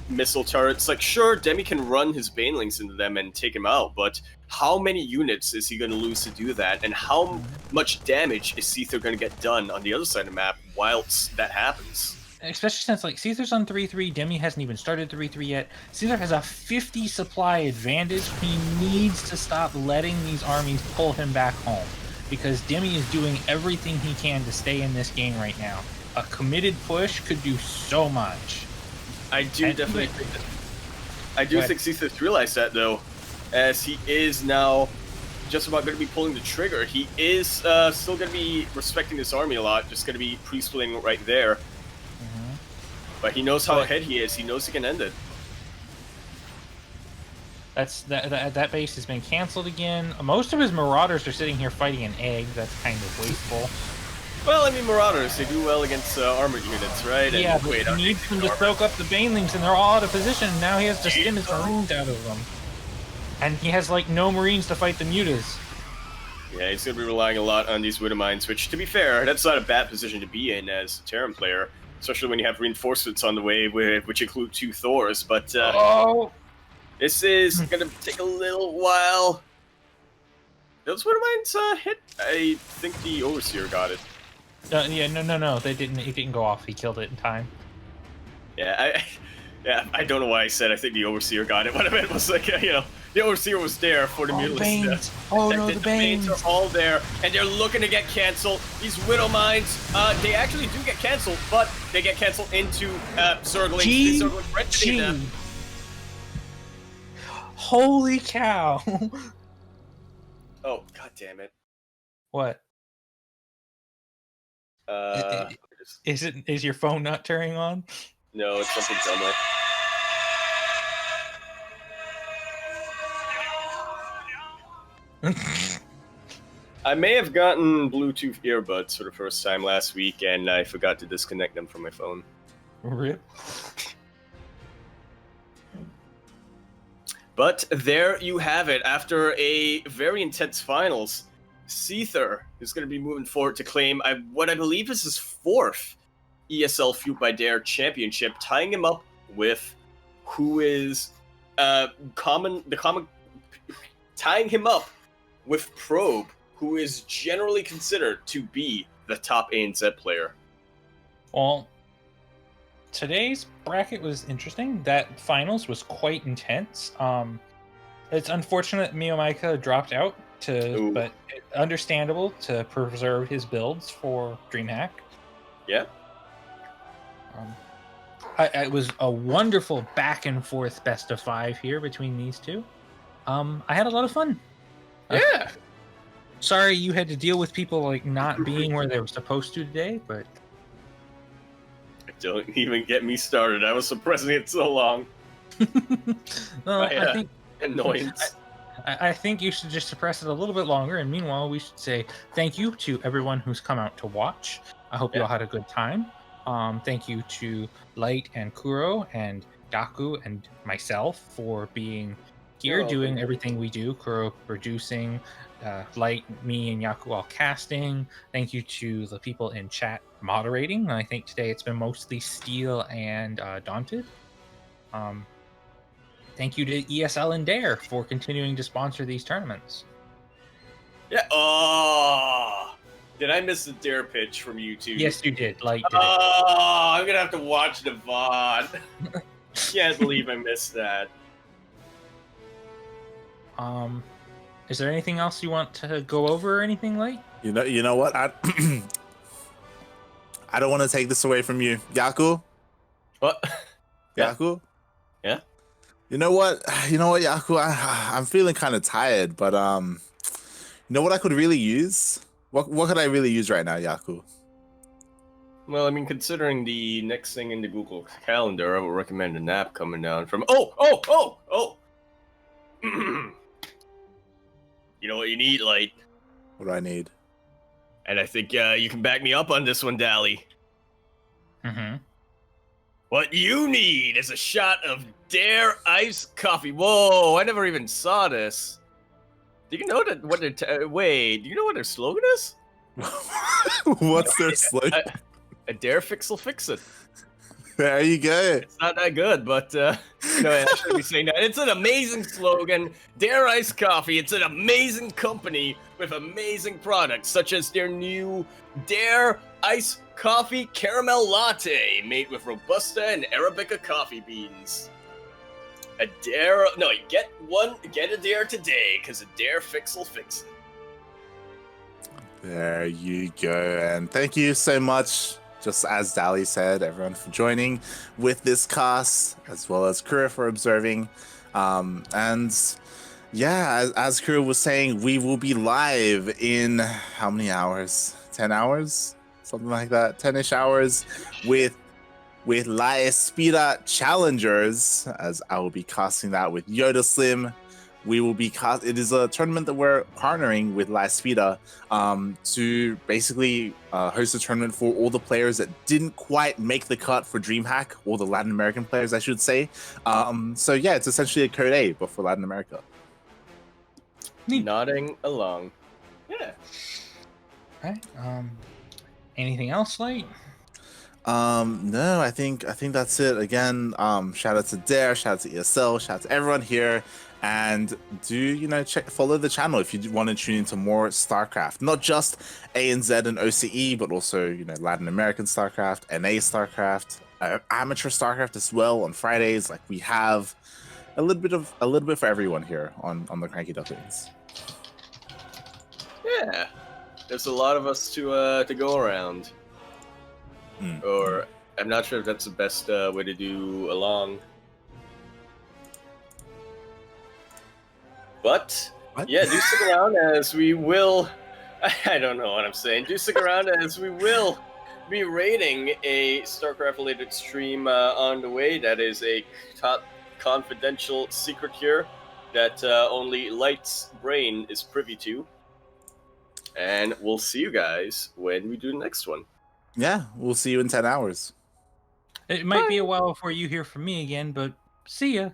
missile turrets. Like, sure, Demi can run his Banelings into them and take him out, but how many units is he going to lose to do that? And how much damage is Seither going to get done on the other side of the map whilst that happens? especially since like Seither's on 3-3, Demi hasn't even started 3-3 yet. Seither has a 50 supply advantage. He needs to stop letting these armies pull him back home, because Demi is doing everything he can to stay in this game right now. A committed push could do so much. I do definitely think that. I do think Seither's realized that, though, as he is now just about going to be pulling the trigger. He is still going to be respecting this army a lot, just going to be pre-splitting right there. But he knows how ahead he is. He knows he can end it. That base has been canceled again. Most of his Marauders are sitting here fighting an egg. That's kind of wasteful. Well, I mean, Marauders, they do well against armored units, right? Yeah, but he needs them to soak up the Banelings, and they're all out of position. Now he has to skim his Marines out of them. And he has, like, no Marines to fight the Mutas. Yeah, he's going to be relying a lot on these Widow Mines, which, to be fair, that's not a bad position to be in as a Terran player, especially when you have reinforcements on the way, which include 2 Thors. But this is going to take a little while. Those Widow Mines hit? I think the Overseer got it. Yeah, no, they didn't. It didn't go off. He killed it in time. Yeah, I don't know why I said I think the Overseer got it. What I meant was like, the Overseer was there for the Mutalisks. Oh no, the Banes are all there, and they're looking to get canceled. These Widow Mines, they actually do get canceled, but they get canceled into Zerglings. Holy cow! Oh, god damn it! What? Is your phone not turning on? No, it's something dumber. I may have gotten Bluetooth earbuds for the first time last week, and I forgot to disconnect them from my phone. Rip. But there you have it. After a very intense finals, Seither is going to be moving forward to claim what I believe is his 4th ESL Fueled by Dare championship, tying him up with who is tying him up with Probe, who is generally considered to be the top ANZ player. Well, today's bracket was interesting. That finals was quite intense. It's unfortunate Mio Maika dropped out, but understandable to preserve his builds for DreamHack. Yeah. It was a wonderful back and forth best of 5 here between these two. I had a lot of fun. Yeah. Sorry you had to deal with people like not being where they were supposed to today, but don't even get me started. I was suppressing it so long. I think annoyance. I think you should just suppress it a little bit longer, and meanwhile we should say thank you to everyone who's come out to watch. I hope you all had a good time. Thank you to Light and Kuro and Yaku and myself for being here doing everything we do. Kuro producing, Light, me, and Yaku all casting. Thank you to the people in chat moderating. And I think today it's been mostly Steel and Daunted. Thank you to ESL and Dare for continuing to sponsor these tournaments. Yeah. Oh, did I miss the Dare pitch from you two? Yes, you did. Light did. Oh, I'm gonna have to watch the VOD. Can't believe I missed that. Is there anything else you want to go over or anything, Light? You know what? I don't want to take this away from you, Yaku. What? Yaku? Yeah. You know what, Yaku? I'm feeling kind of tired, but you know what I could really use? What could I really use right now, Yaku? Well, I mean, considering the next thing in the Google Calendar, I would recommend a nap coming down from. Oh! You know what you need, Light? What do I need? And I think you can back me up on this one, Dally. Mm-hmm. What you need is a shot of Dare Iced Coffee. Whoa, I never even saw this. Do you know what their wait? Do you know what their slogan is? What's their slogan? A Dare Fix'll Fix It. There you go. It's not that good, but I should be saying that. It's an amazing slogan. Dare Iced Coffee. It's an amazing company with amazing products, such as their new Dare iced coffee caramel latte made with Robusta and Arabica coffee beans. A dare, no, get a dare today, because a dare fix will fix it. There you go. And thank you so much, just as Dally said, everyone for joining with this cast, as well as Kura for observing. And yeah, as Kura was saying, we will be live in how many hours? 10 hours? Something like that. 10-ish hours with La Espira Challengers, as I will be casting that with Yoda Slim. We will be it is a tournament that we're partnering with La Espira to basically host a tournament for all the players that didn't quite make the cut for DreamHack, all the Latin American players, I should say. So yeah, it's essentially a Code A, but for Latin America. Nodding along. Yeah. Okay. Anything else, Light? No, I think that's it. Again, shout out to Dare, shout out to ESL, shout out to everyone here, and do follow the channel if you want to tune into more StarCraft, not just ANZ and OCE, but also Latin American StarCraft, NA StarCraft, amateur StarCraft as well on Fridays. Like, we have a little bit for everyone here on the CranKy Ducklings. Yeah, there's a lot of us to go around. Or I'm not sure if that's the best way to do along. But yeah, do stick around as we will. I don't know what I'm saying. Do stick around as we will be rating a StarCraft related stream on the way. That is a top confidential secret here that only Light's brain is privy to. And we'll see you guys when we do the next one. Yeah, we'll see you in 10 hours. It might be a while before you hear from me again, but see ya.